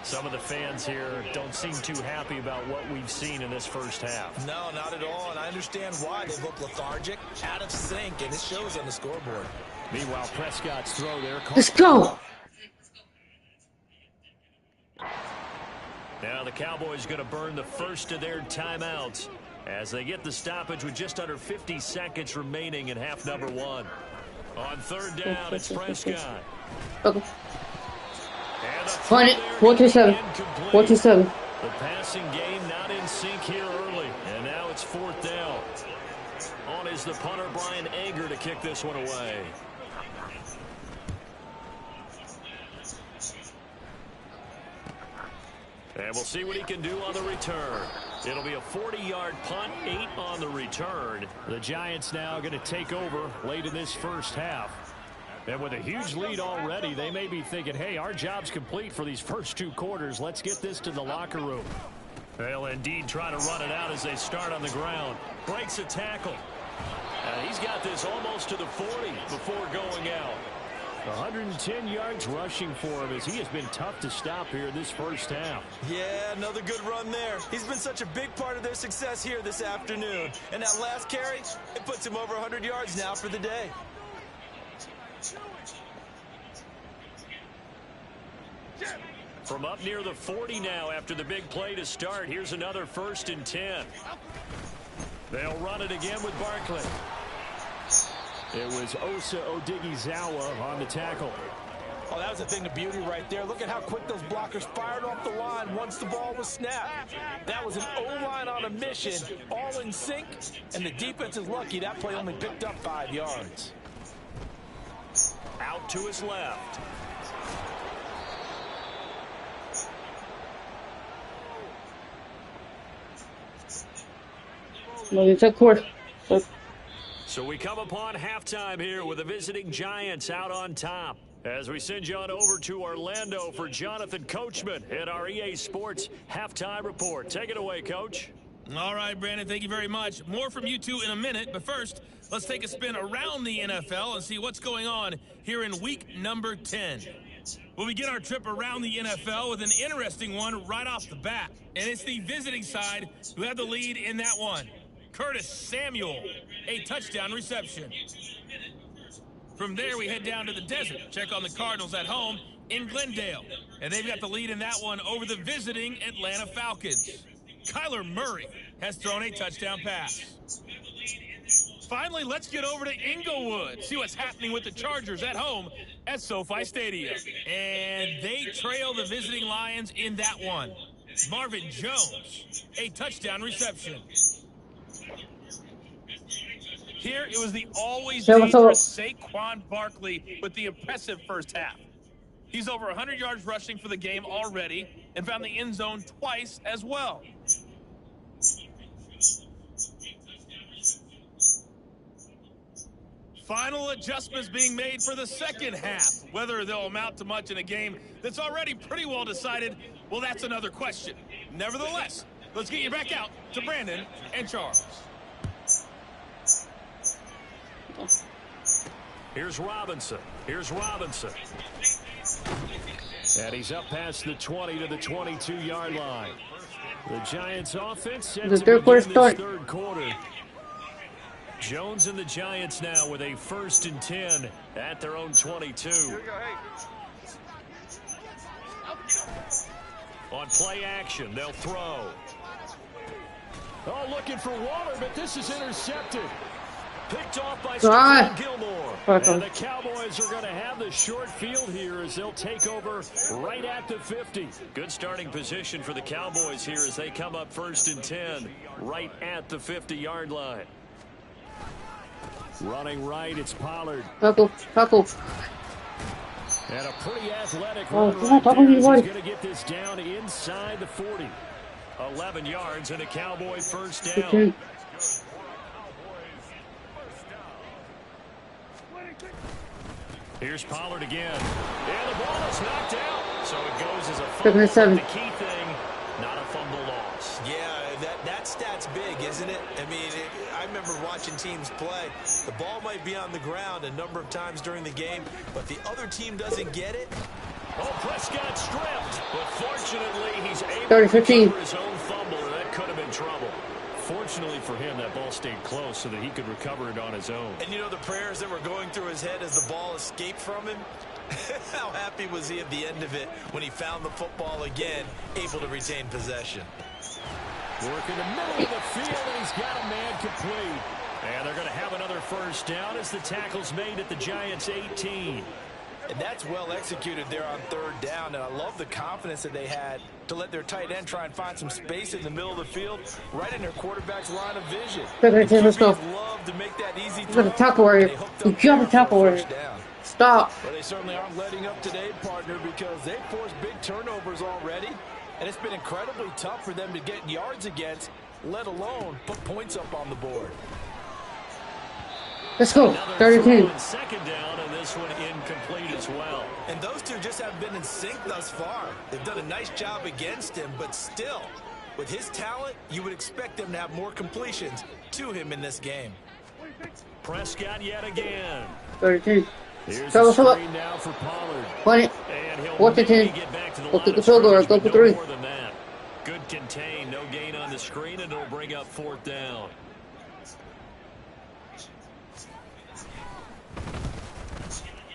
Some of the fans here don't seem too happy about what we've seen in this first half. No, not at all, and I understand why. They look lethargic, out of sync, and it shows on the scoreboard. Meanwhile, Prescott's throw there. Let's go. Now the Cowboys going to burn the first of their timeouts as they get the stoppage with just under 50 seconds remaining in half number 1. On 3rd down, it's Prescott. Okay. 4-7. 4-7. The passing game not in sync here early, and now it's 4th down. On is the punter, Brian Anger, to kick this one away. And we'll see what he can do on the return. It'll be a 40-yard punt, 8 on the return. The Giants now going to take over late in this first half. And with a huge lead already, they may be thinking, hey, our job's complete for these first 2 quarters. Let's get this to the locker room. They'll indeed try to run it out as they start on the ground. Breaks a tackle. He's got this almost to the 40 before going out. 110 yards rushing for him as he has been tough to stop here in this first half. Yeah, another good run there. He's been such a big part of their success here this afternoon. And that last carry, it puts him over 100 yards now for the day. From up near the 40 now after the big play to start. Here's another 1st and 10. They'll run it again with Barkley. It was Osa Odighizuwa on the tackle. Oh, that was a thing of beauty right there. Look at how quick those blockers fired off the line once the ball was snapped. That was an O-line on a mission, all in sync, and the defense is lucky that play only picked up 5 yards. Out to his left. So we come upon halftime here with the visiting Giants out on top. As we send you on over to Orlando for Jonathan Coachman at our EA Sports Halftime Report. Take it away, Coach. All right, Brandon, thank you very much. More from you two in a minute, but first, let's take a spin around the NFL and see what's going on here in week number 10. We'll begin our trip around the NFL with an interesting one right off the bat, and it's the visiting side who have the lead in that one. Curtis Samuel, a touchdown reception. From there, we head down to the desert, check on the Cardinals at home in Glendale, and they've got the lead in that one over the visiting Atlanta Falcons. Kyler Murray has thrown a touchdown pass. Finally, let's get over to Inglewood. See what's happening with the Chargers at home at SoFi Stadium. And they trail the visiting Lions in that one. Marvin Jones, a touchdown reception. Here, it was the always dangerous Saquon Barkley with the impressive first half. He's over 100 yards rushing for the game already and found the end zone twice as well. Final adjustments being made for the second half. Whether they'll amount to much in a game that's already pretty well decided, well, that's another question. Nevertheless, let's get you back out to Brandon and Charles. Here's Robinson. And he's up past the 20 to the 22-yard line. The Giants offense set to begin this third quarter. Jones and the Giants now with a 1st and 10 at their own 22. On play action, they'll throw. Oh, looking for Waller, but this is intercepted. Picked off by Stephon Gilmore. And the Cowboys are going to have the short field here as they'll take over right at the 50. Good starting position for the Cowboys here as they come up 1st and 10 right at the 50-yard line. Running right, it's Pollard. Buckle. And a pretty athletic run right there. He's going to get this down inside the 40. 11 yards and a Cowboy first down. Here's Pollard again. And the ball is knocked out. So it goes as a fumble. The key thing, not a fumble loss. Yeah, that stat's big, isn't it? I mean, I remember watching teams play. The ball might be on the ground a number of times during the game, but the other team doesn't get it. Oh, Prescott stripped. But fortunately, he's able to recover his own fumble, and that could have been trouble. Fortunately for him, that ball stayed close so that he could recover it on his own. And you know the prayers that were going through his head as the ball escaped from him? How happy was he at the end of it when he found the football again, able to retain possession? Work in the middle of the field, and he's got a man complete. And they're going to have another first down as the tackle's made at the Giants' 18. And that's well executed there on 3rd down, and I love the confidence that they had to let their tight end try and find some space in the middle of the field, right in their quarterback's line of vision. Let's go. Love to make that easy throw. You got a tackle warrior. You got a tackle warrior. Stop. But they certainly aren't letting up today, partner, because they've forced big turnovers already, and it's been incredibly tough for them to get yards against, let alone put points up on the board. Let's go. 32. Second down, and this one incomplete as well. And those two just haven't been in sync thus far. They've done a nice job against him, but still, with his talent, you would expect them to have more completions to him in this game. Prescott yet again. 32. Here's the screen now for Pollard. 20. And he'll 4 to 10. get back to the Go line to field goal. Go for 3. more than that. Good contain, no gain on the screen, and it'll bring up 4th down.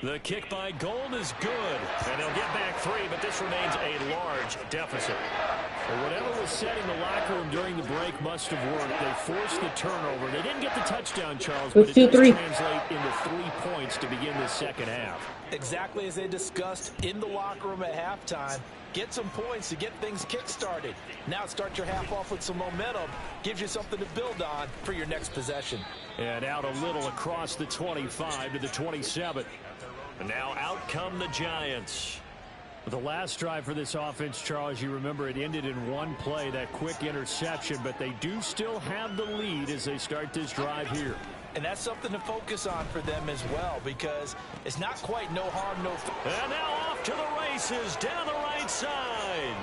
The kick by Gold is good, and they'll get back 3, but this remains a large deficit. But whatever was said in the locker room during the break must have worked. They forced the turnover. They didn't get the touchdown, Charles, but it does translate into 3 points to begin the second half. Exactly as they discussed in the locker room at halftime. Get some points to get things kick-started. Now start your half off with some momentum. Gives you something to build on for your next possession. And out a little across the 25 to the 27. And now out come the Giants. The last drive for this offense, Charles, you remember it ended in one play, that quick interception, but they do still have the lead as they start this drive here. And that's something to focus on for them as well, because it's not quite no harm, no foul. And now off to the races down the right side.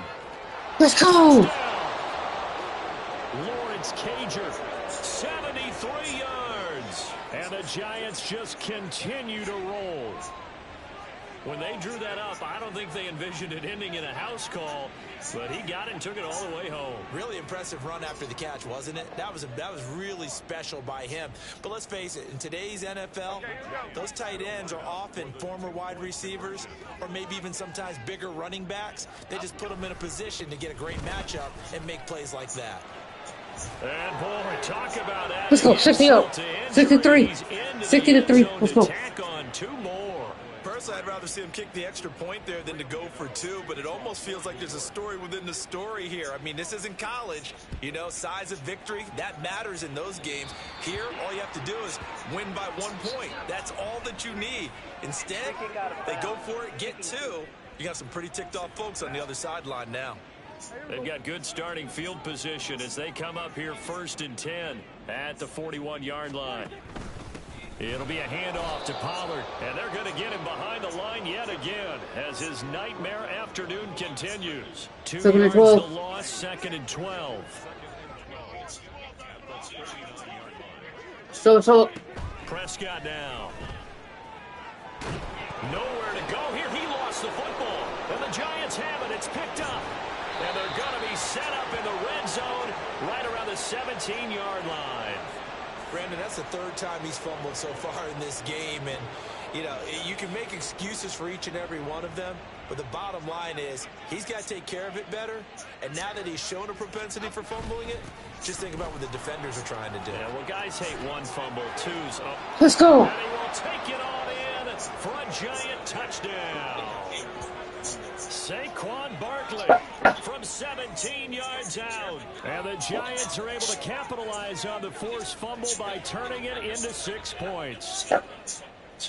Let's go. Lawrence Cager, 73 yards. And the Giants just continue to roll. When they drew that up, I don't think they envisioned it ending in a house call, but he got it and took it all the way home. Really impressive run after the catch, wasn't it? That was really special by him. But let's face it, in today's NFL, those tight ends are often former wide receivers or maybe even sometimes bigger running backs. They just put them in a position to get a great matchup and make plays like that. And boy, talk about that. Let's go, 60-0, 63, 60-3. Let's go. On two more. Personally, I'd rather see him kick the extra point there than to go for two, but it almost feels like there's a story within the story here. I mean, this isn't college. You know, size of victory, that matters in those games. Here, all you have to do is win by 1 point. That's all that you need. Instead, they go for it, get two. You got some pretty ticked off folks on the other sideline now. They've got good starting field position as they come up here 1st and 10 at the 41-yard line. It'll be a handoff to Pollard, and they're going to get him behind the line yet again as his nightmare afternoon continues. 2 yards to loss, 2nd and 12. So. Prescott now. Nowhere to go here. He lost the football, and the Giants have it. It's picked up, and they're going to be set up in the red zone right around the 17-yard line. Brandon, that's the 3rd time he's fumbled so far in this game. And, you know, you can make excuses for each and every one of them. But the bottom line is he's got to take care of it better. And now that he's shown a propensity for fumbling it, just think about what the defenders are trying to do. Yeah, well, guys hate one fumble, twos. Oh. Let's go. And he will take it on in for a Giant touchdown. Saquon Barkley from 17 yards out. And the Giants are able to capitalize on the forced fumble by turning it into 6 points.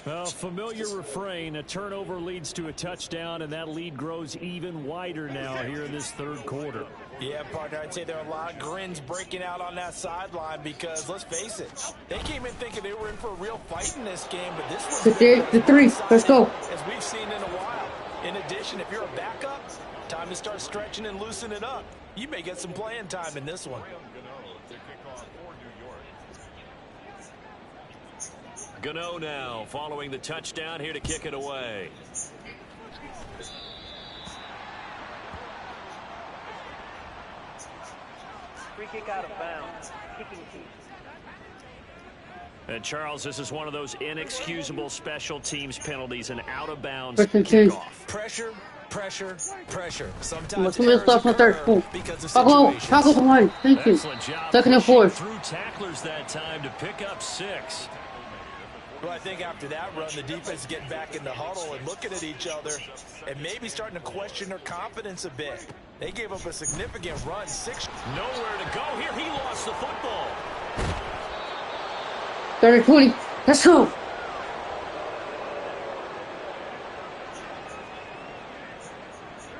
A familiar refrain, a turnover leads to a touchdown, and that lead grows even wider now here in this 3rd quarter. Yeah, partner, I'd say there are a lot of grins breaking out on that sideline because, let's face it, they came in thinking they were in for a real fight in this game, but this was the 3. Let's go. As we've seen in a while. In addition, if you're a backup, time to start stretching and loosening up. You may get some playing time in this one. Gano now following the touchdown here to kick it away. Free kick out of bounds. Kicking team. And, Charles, this is one of those inexcusable special teams penalties, an out-of-bounds kickoff. Pressure, pressure, pressure. Sometimes because of tackle the line. Thank you. 2nd and 4. Through tacklers that time to pick up 6. Well, I think after that run, the defense is getting back in the huddle and looking at each other and maybe starting to question their confidence a bit. They gave up a significant run. 6. Nowhere to go here. He lost the football. 3rd and 20. Let's go.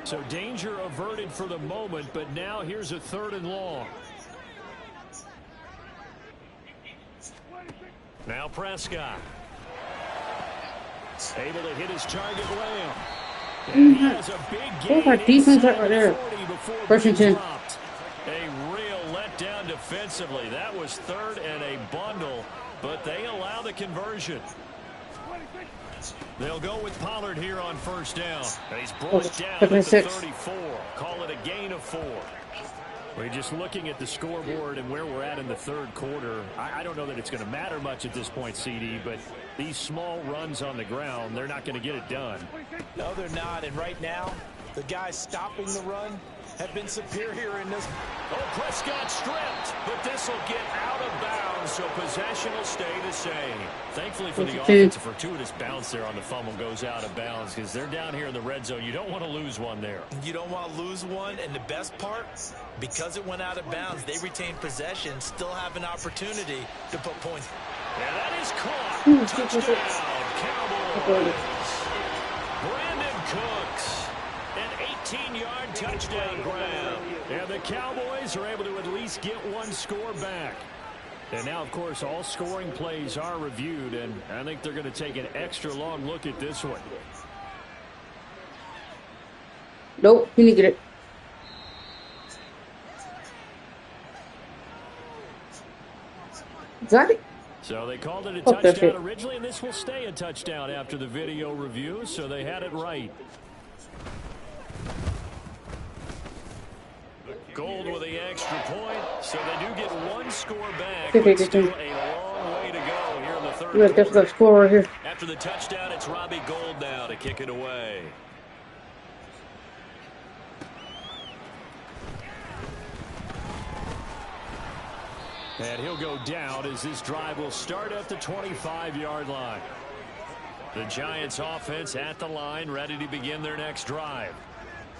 So danger averted for the moment, but now here's a 3rd and long. Now Prescott. Able to hit his target Lamb. And he has a big gain. Our defense right there. 1st and 10. A real letdown defensively. That was 3rd and a bundle, but they allow the conversion. They'll go with Pollard here on 1st down. And he's brought it down at the 34. Call it a gain of 4. We're just looking at the scoreboard and where we're at in the 3rd quarter. I don't know that it's going to matter much at this point, CD, but these small runs on the ground, they're not going to get it done. No, they're not. And right now, the guys stopping the run have been superior in this. Oh, Prescott stripped, but this will get out of bounds, so possession will stay the same. Thankfully for the offense, a fortuitous bounce there on the fumble goes out of bounds because they're down here in the red zone. You don't want to lose one there. You don't want to lose one, and the best part, because it went out of bounds, they retain possession, still have an opportunity to put points. Yeah, that is caught. Touchdown, Cowboys. Brandon Cooks. An 18-yard touchdown grab. And the Cowboys are able to at least get one score back. And now, of course, all scoring plays are reviewed, and I think they're going to take an extra long look at this one. Nope, he didn't get it. Got it. So they called it a touchdown originally, and this will stay a touchdown after the video review, so they had it right. Gold with the extra point, so they do get one score back, but still a long way to go here in the third quarter. Score right here. After the touchdown, it's Robbie Gould now to kick it away. And he'll go down as this drive will start at the 25-yard line. The Giants offense at the line, ready to begin their next drive.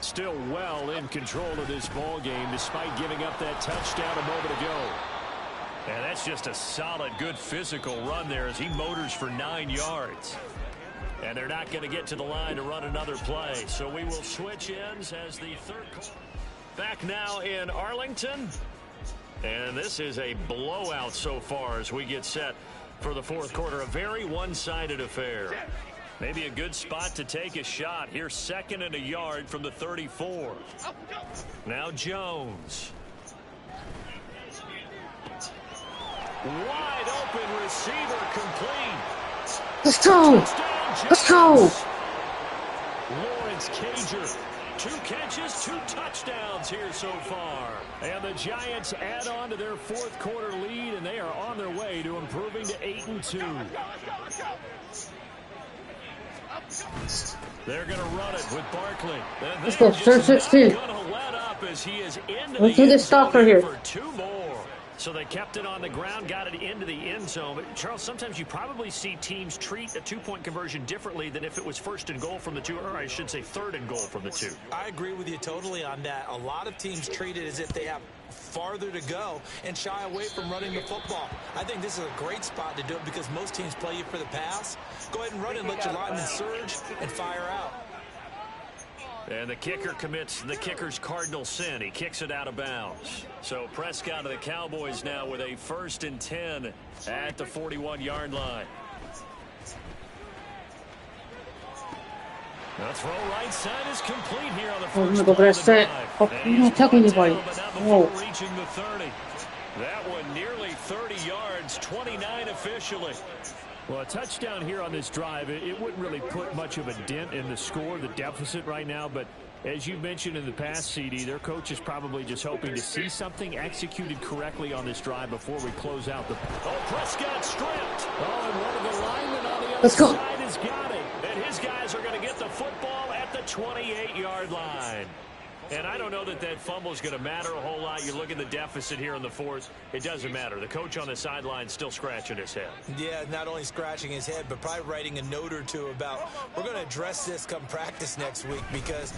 Still well in control of this ball game despite giving up that touchdown a moment ago. And that's just a solid, good physical run there as he motors for 9 yards. And they're not going to get to the line to run another play. So we will switch ends as the third quarter. Back now in Arlington. And this is a blowout so far as we get set for the fourth quarter. A very one-sided affair. Maybe a good spot to take a shot. Here's 2nd and a yard from the 34. Now Jones. Wide open receiver complete. Let's go. Let's go. Lawrence Cager. 2 catches, 2 touchdowns here so far. And the Giants add on to their fourth quarter lead, and they are on their way to improving to 8-2. They're going to run it with Barkley. Let's go, third 16. Let's do this stopper here. For 2 more. So they kept it on the ground, got it into the end zone. But, Charles, sometimes you probably see teams treat a 2-point conversion differently than if it was 1st and goal from the 2, or I should say 3rd and goal from the 2. I agree with you totally on that. A lot of teams treat it as if they have farther to go and shy away from running the football. I think this is a great spot to do it because most teams play you for the pass. Go ahead and run and let your linemen surge and fire out. And the kicker commits the kicker's cardinal sin. He kicks it out of bounds. So Prescott of the Cowboys now with a 1st and 10 at the 41-yard line. The throw right side is complete here on the first play of the drive. You're not talking anybody. Whoa. Reaching the 30. That one nearly 30 yards, 29 officially. Well, a touchdown here on this drive, it wouldn't really put much of a dent in the score, the deficit right now. But as you mentioned in the past, CD, their coach is probably just hoping to see something executed correctly on this drive before we close out the... Oh, Prescott stripped. Oh, and one of the linemen on the other side has got it. And his guys are going to get the football at the 28-yard line. And I don't know that that fumble is going to matter a whole lot. You look at the deficit here in the fourth. It doesn't matter. The coach on the sideline still scratching his head. Yeah, not only scratching his head, but probably writing a note or two about we're going to address this come practice next week because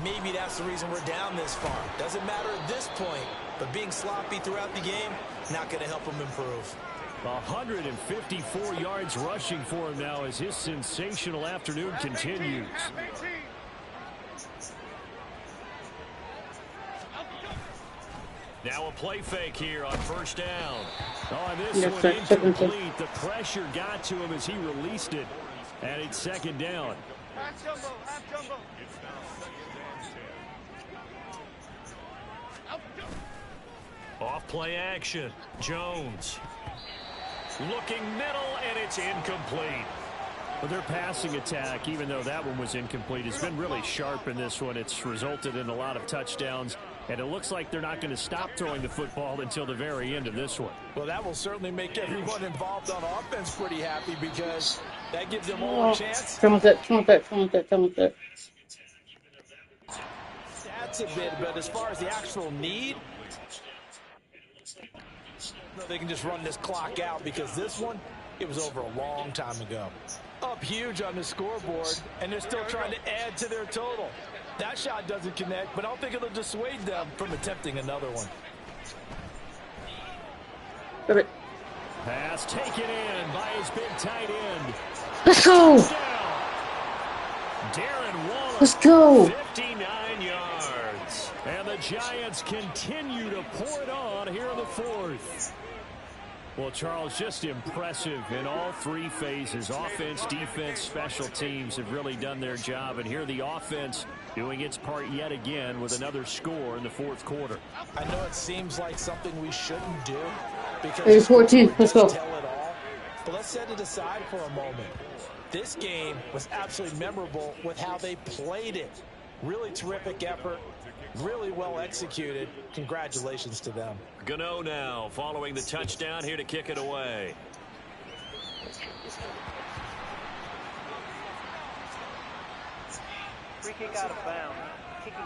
maybe that's the reason we're down this far. Doesn't matter at this point, but being sloppy throughout the game, not going to help him improve. 154 yards rushing for him now as his sensational afternoon continues. Now a play fake here on 1st down. Oh, and this one incomplete. The pressure got to him as he released it. And it's 2nd down. Off play action. Jones. Looking middle, and it's incomplete. Well, their passing attack, even though that one was incomplete, has been really sharp in this one. It's resulted in a lot of touchdowns, and it looks like they're not going to stop throwing the football until the very end of this one. Well, that will certainly make everyone involved on offense pretty happy because that gives them all a chance. Come on, that. That's a bit, but as far as the actual need, they can just run this clock out because this one, it was over a long time ago. Up huge on the scoreboard, and they're still trying to add to their total. That shot doesn't connect, but I don't think it'll dissuade them from attempting another one. Pass taken in by his big tight end. Let's go. Darren Waller. Let's go. 59 yards. And the Giants continue to pour it on here in the fourth. Well, Charles, just impressive in all 3 phases. Offense, defense, special teams have really done their job. And here the offense doing its part yet again with another score in the fourth quarter. I know it seems like something we shouldn't do. Because 14. Let's go. Tell it all. But let's set it aside for a moment. This game was absolutely memorable with how they played it. Really terrific effort, really well executed. Congratulations to them. Gano now following the touchdown here to kick it away. Free kick out of bounds. Kicking.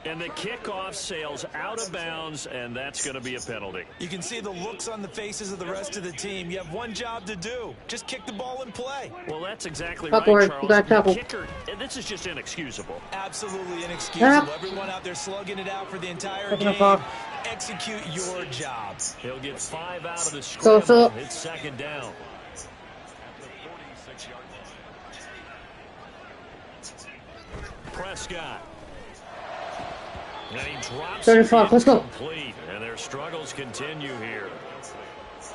And the kickoff sails out of bounds, and that's going to be a penalty. You can see the looks on the faces of the rest of the team. You have one job to do. Just kick the ball and play. Well, that's exactly right, Charles. The kicker, and this is just inexcusable. Absolutely inexcusable. Everyone out there slugging it out for the entire game. Execute your job. He'll get 5 out of the scramble. It's second down. Prescott. And he drops 35, let's go. Complete, and their struggles continue here.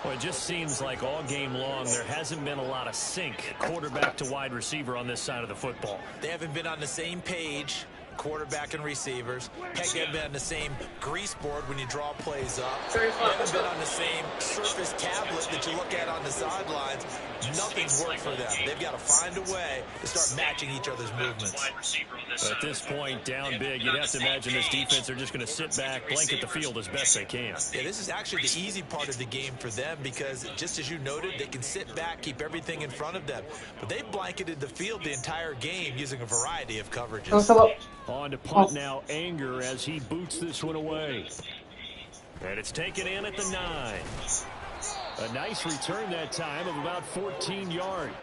Well, it just seems like all game long there hasn't been a lot of sync quarterback to wide receiver on this side of the football. They haven't been on the same page, quarterback and receivers. Heck, they haven't been on the same grease board when you draw plays up. They haven't been on the same surface tablet that you look at on the sidelines. Nothing's worked for them. They've got to find a way to start matching each other's movements. At this point, down big, you'd have to imagine this defense are just going to sit back, blanket the field as best they can. Yeah, this is actually the easy part of the game for them because, just as you noted, they can sit back, keep everything in front of them. But they've blanketed the field the entire game using a variety of coverages. On to punt now, Anger as he boots this one away. And it's taken in at the 9. A nice return that time of about 14 yards.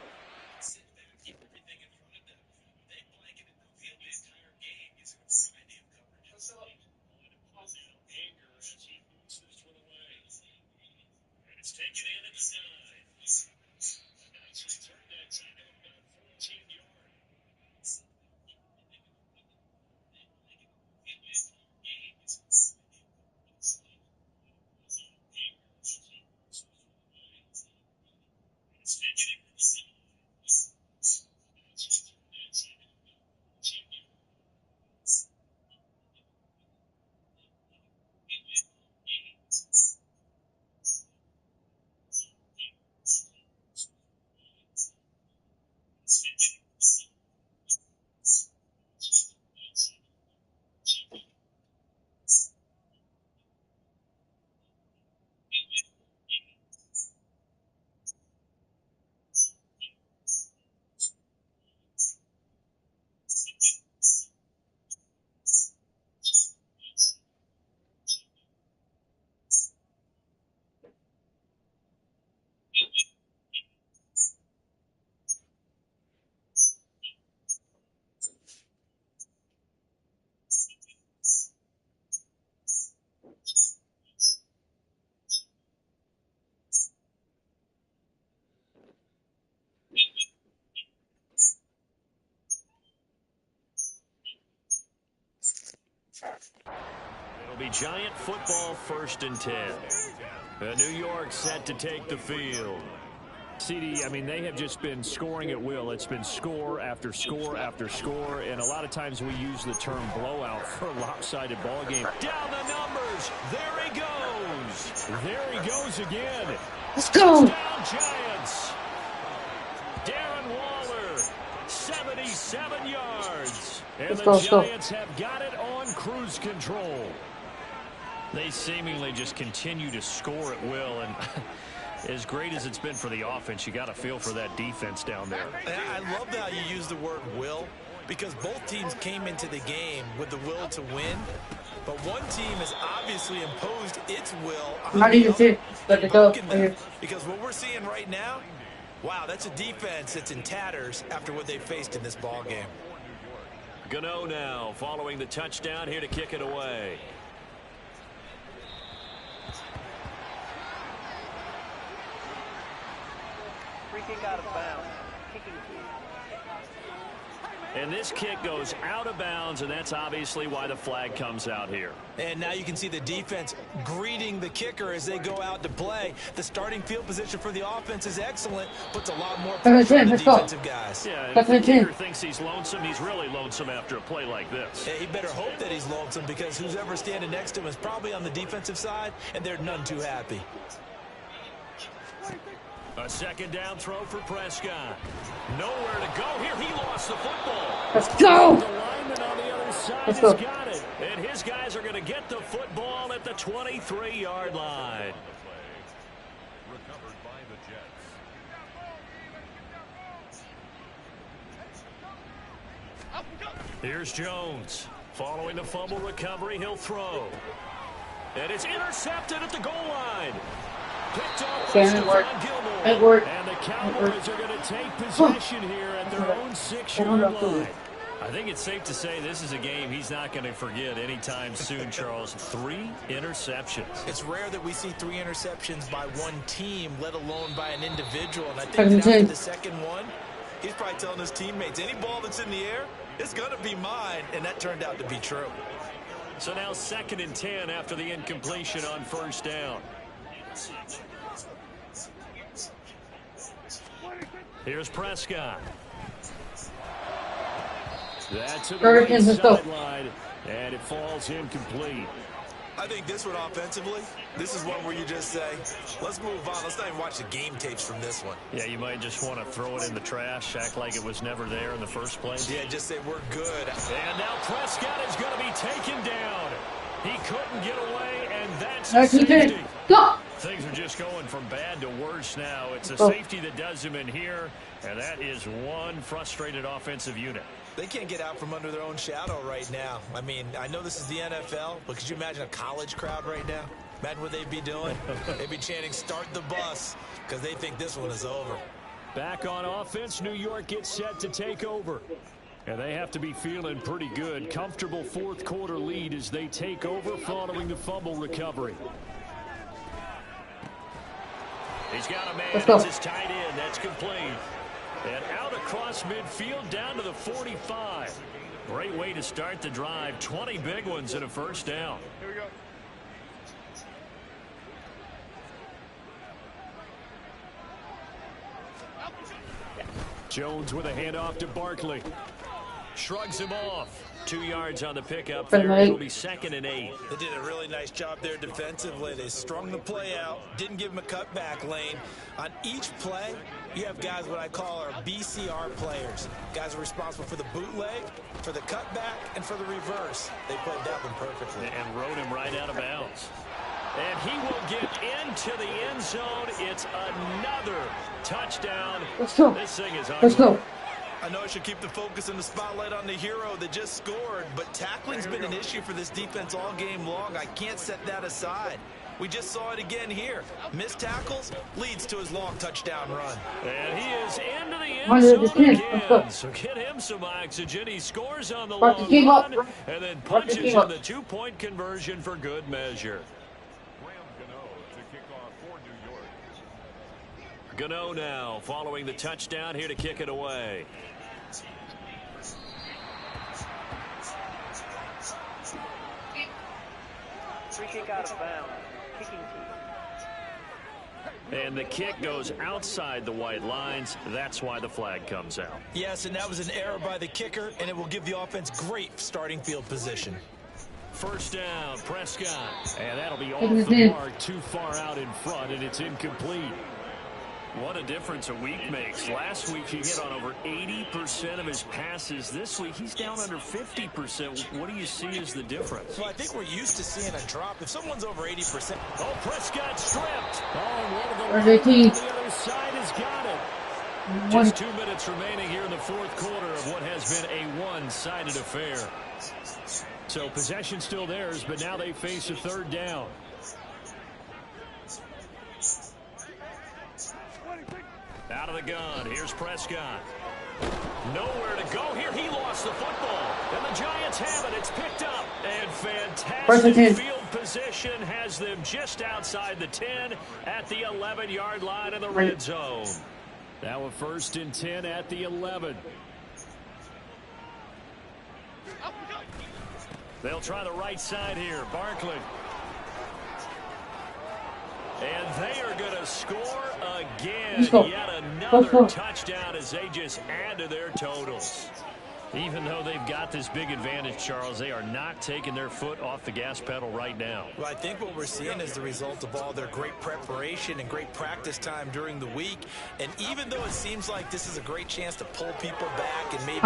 It'll be Giant football, 1st and 10. New York set to take the field. CD, I mean, they have just been scoring at will. It's been score after score after score, and a lot of times we use the term blowout for a lopsided ball game. Down the numbers. There he goes. There he goes again. Let's go. Touchdown, Giants. Darren Waller, 77 yards. And the Giants have got it on cruise control. They seemingly just continue to score at will, and as great as it's been for the offense, you got to feel for that defense down there. I love how you use the word will, because both teams came into the game with the will to win, but one team has obviously imposed its will on the other, because what we're seeing right now, wow, that's a defense that's in tatters after what they faced in this ball game. Gano now following the touchdown here to kick it away. Free kick out of bounds. Kicking. And this kick goes out of bounds, and that's obviously why the flag comes out here. And now you can see the defense greeting the kicker as they go out to play. The starting field position for the offense is excellent, puts a lot more pressure on the defensive guys. Yeah, if the kicker thinks he's lonesome, he's really lonesome after a play like this. Yeah, he better hope that he's lonesome, because who's ever standing next to him is probably on the defensive side, and they're none too happy. A second down throw for Prescott. Nowhere to go here. He lost the football. Let's go. The lineman on the other side Let's has go. got it. And his guys are going to get the football at the 23-yard line. Recovered by the Jets. Here's Jones. Following the fumble recovery, he'll throw. And it's intercepted at the goal line. Picked off by Stephon Gilmore. Edward. And the Cowboys are going to take possession here at their own 6-yard line. I think it's safe to say this is a game he's not going to forget anytime soon, Charles. 3 interceptions. It's rare that we see 3 interceptions by one team, let alone by an individual. And I think that after the second one, he's probably telling his teammates, any ball that's in the air, it's going to be mine. And that turned out to be true. So now 2nd and 10 after the incompletion on 1st down. Here's Prescott. That's at the right sideline, and it falls incomplete. I think this one offensively, this is one where you just say, let's move on. Let's not even watch the game tapes from this one. Yeah, you might just want to throw it in the trash, act like it was never there in the first place. Yeah, just say we're good. And now Prescott is going to be taken down. He couldn't get away, and that's a safety. Go. Things are just going from bad to worse now. It's a safety that does him in here, and that is one frustrated offensive unit. They can't get out from under their own shadow right now. I mean, I know this is the NFL, but could you imagine a college crowd right now? Imagine what they'd be doing. They'd be chanting, start the bus, because they think this one is over. Back on offense, New York gets set to take over. And they have to be feeling pretty good. Comfortable 4th quarter lead as they take over following the fumble recovery. He's got a man. It's his tight end. That's complete. And out across midfield down to the 45. Great way to start the drive. 20 big ones and a 1st down. Here we go. Jones with a handoff to Barkley. Shrugs him off. 2 yards on the pickup there. It'll be 2nd and 8. They did a really nice job there defensively. They strung the play out, didn't give him a cutback lane. On each play, you have guys what I call our BCR players. Guys are responsible for the bootleg, for the cutback, and for the reverse. They played that one perfectly. And rode him right out of bounds. And he will get into the end zone. It's another touchdown. Let's go. This thing is ugly. Let's go. I know I should keep the focus and the spotlight on the hero that just scored, but tackling's been an issue for this defense all game long. I can't set that aside. We just saw it again here. Missed tackles leads to his long touchdown run. And he is into the end zone again. So get him some oxygen. He scores on the long run and then punches in the 2-point conversion for good measure. Gano now following the touchdown here to kick it away. Free kick out of bounds. Kicking team. And the kick goes outside the white lines. That's why the flag comes out. Yes, and that was an error by the kicker, and it will give the offense great starting field position. 1st down, Prescott. And that'll be off the mark, too far out in front, and it's incomplete. What a difference a week makes. Last week he hit on over 80% of his passes. This week he's down under 50%. What do you see as the difference? Well, I think we're used to seeing a drop. If someone's over 80%. Oh, Prescott stripped. Oh, and one of Where's the the other side has got it. Just 2 minutes remaining here in the 4th quarter of what has been a one-sided affair. So possession still theirs, but now they face a 3rd down. Out of the gun. Here's Prescott. Nowhere to go here. He lost the football. And the Giants have it. It's picked up. And fantastic field position has them just outside the 10 at the 11-yard line in the red zone. Now a 1st and 10 at the 11. They'll try the right side here. Barkley. And they are going to score again. Yet another touchdown as they just add to their totals. Even though they've got this big advantage, Charles, they are not taking their foot off the gas pedal right now. Well, I think what we're seeing is the result of all their great preparation and great practice time during the week. And even though it seems like this is a great chance to pull people back and maybe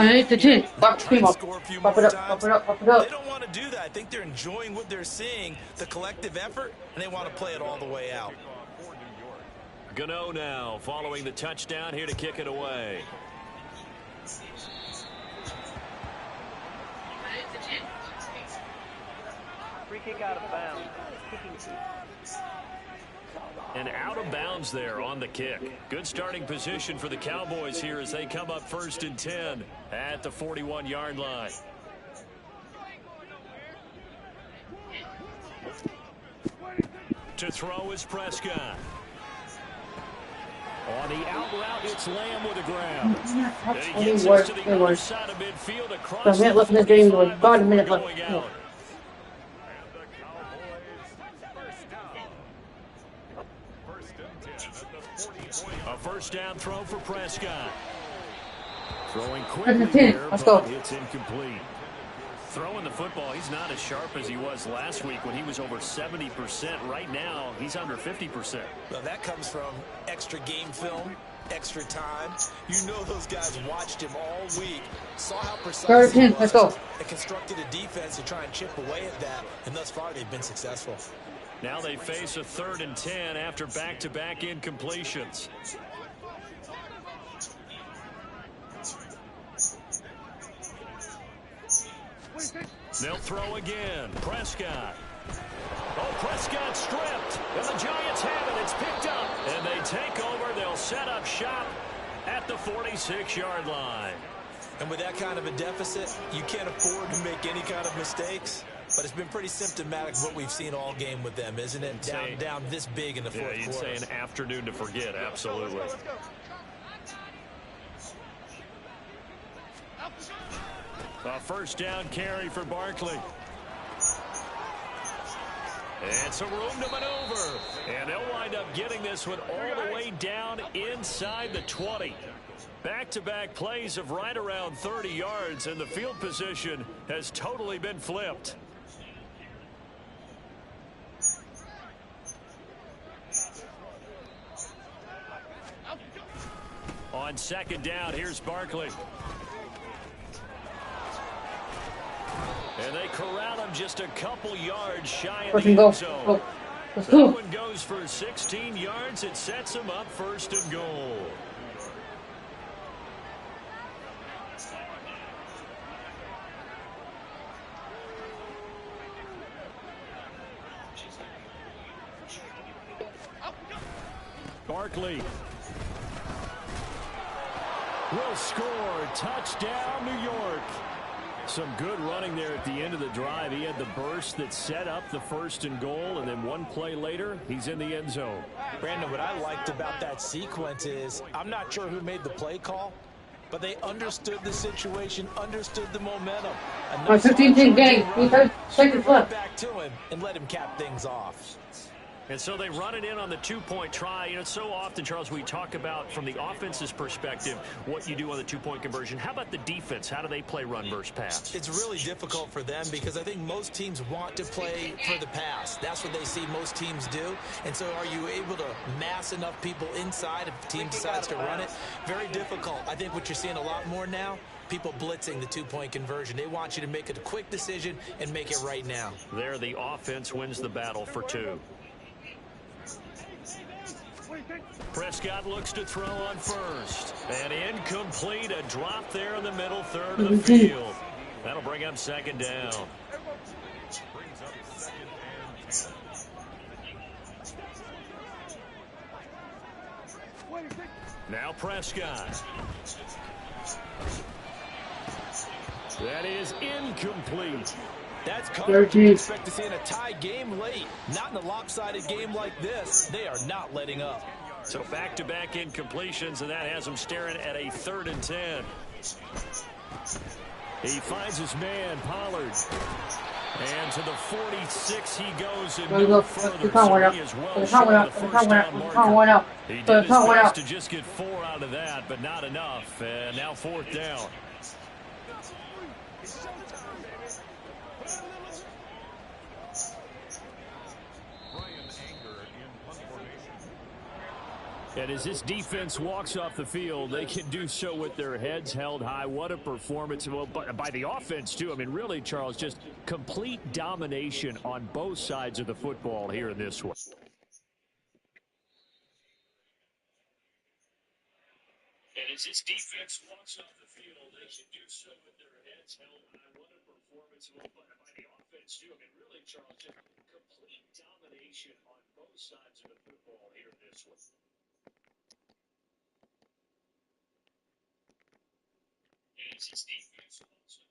score a few more times, they don't want to do that. I think they're enjoying what they're seeing, the collective effort, and they want to play it all the way out. Gano now following the touchdown here to kick it away. Free kick out of bounds. And out of bounds there on the kick. Good starting position for the Cowboys here as they come up 1st and 10 at the 41-yard line. To throw is Prescott. On the out route, it's Lamb with a grab. It works. It works. So a minute left in the game. About a minute left. A first down throw for Prescott. Throwing quickly there, but it's incomplete. Throwing the football, he's not as sharp as he was last week when he was over 70%. Right now, he's under 50%. Well, that comes from extra game film, extra time. You know those guys watched him all week, saw how precise he was, let's go. and constructed a defense to try and chip away at that, and thus far they've been successful. Now they face a 3rd and 10 after back-to-back incompletions. They'll throw again. Prescott. Oh, Prescott stripped. And the Giants have it. It's picked up. And they take over. They'll set up shop at the 46-yard line. And with that kind of a deficit, you can't afford to make any kind of mistakes. But it's been pretty symptomatic of what we've seen all game with them, isn't it? Down this big in the fourth quarter. You'd say an afternoon to forget. Absolutely. A first down carry for Barkley. And some room to maneuver. And they'll wind up getting this one all the way down inside the 20. Back-to-back plays of right around 30 yards, and the field position has totally been flipped. On 2nd down, here's Barkley. And they corral him just a couple yards shy of the end zone. That one goes for 16 yards. It sets him up 1st and goal. Barkley will score. Touchdown, New York. Some good running there at the end of the drive. He had the burst that set up the 1st and goal, and then one play later, he's in the end zone. Brandon, what I liked about that sequence is I'm not sure who made the play call, but they understood the situation, understood the momentum. On 15-10 game, we heard second left. Back to him and let him cap things off. And so they run it in on the 2-point try. You know, so often, Charles, we talk about from the offense's perspective what you do on the 2-point conversion. How about the defense? How do they play run versus pass? It's really difficult for them because I think most teams want to play for the pass. That's what they see most teams do. And so are you able to mass enough people inside if the team decides to run it? Very difficult. I think what you're seeing a lot more now, people blitzing the 2-point conversion. They want you to make a quick decision and make it right now. There, the offense wins the battle for 2. Prescott looks to throw on first. And incomplete. A drop there in the middle third of the field. That'll bring up 2nd down. Now Prescott. That is incomplete. That's coverage you expect to see in a tie game late. Not in a lopsided game like this. They are not letting up. So back-to-back incompletions, and that has him staring at a 3rd and 10. He finds his man, Pollard. And to the 46 he goes and no further. So he is well short of the first down marker. He did his best to just get 4 out of that, but not enough. And now 4th down. And as this defense walks off the field, they can do so with their heads held high. What a performance. Well, by the offense, too. I mean, really, Charles, just complete domination on both sides of the football here in this one. And as this defense walks off the field, they can do so with their heads held high. What a performance. Well, by the offense, too. I mean, really, Charles, just complete domination on both sides of the football here in this one. It's his defense also.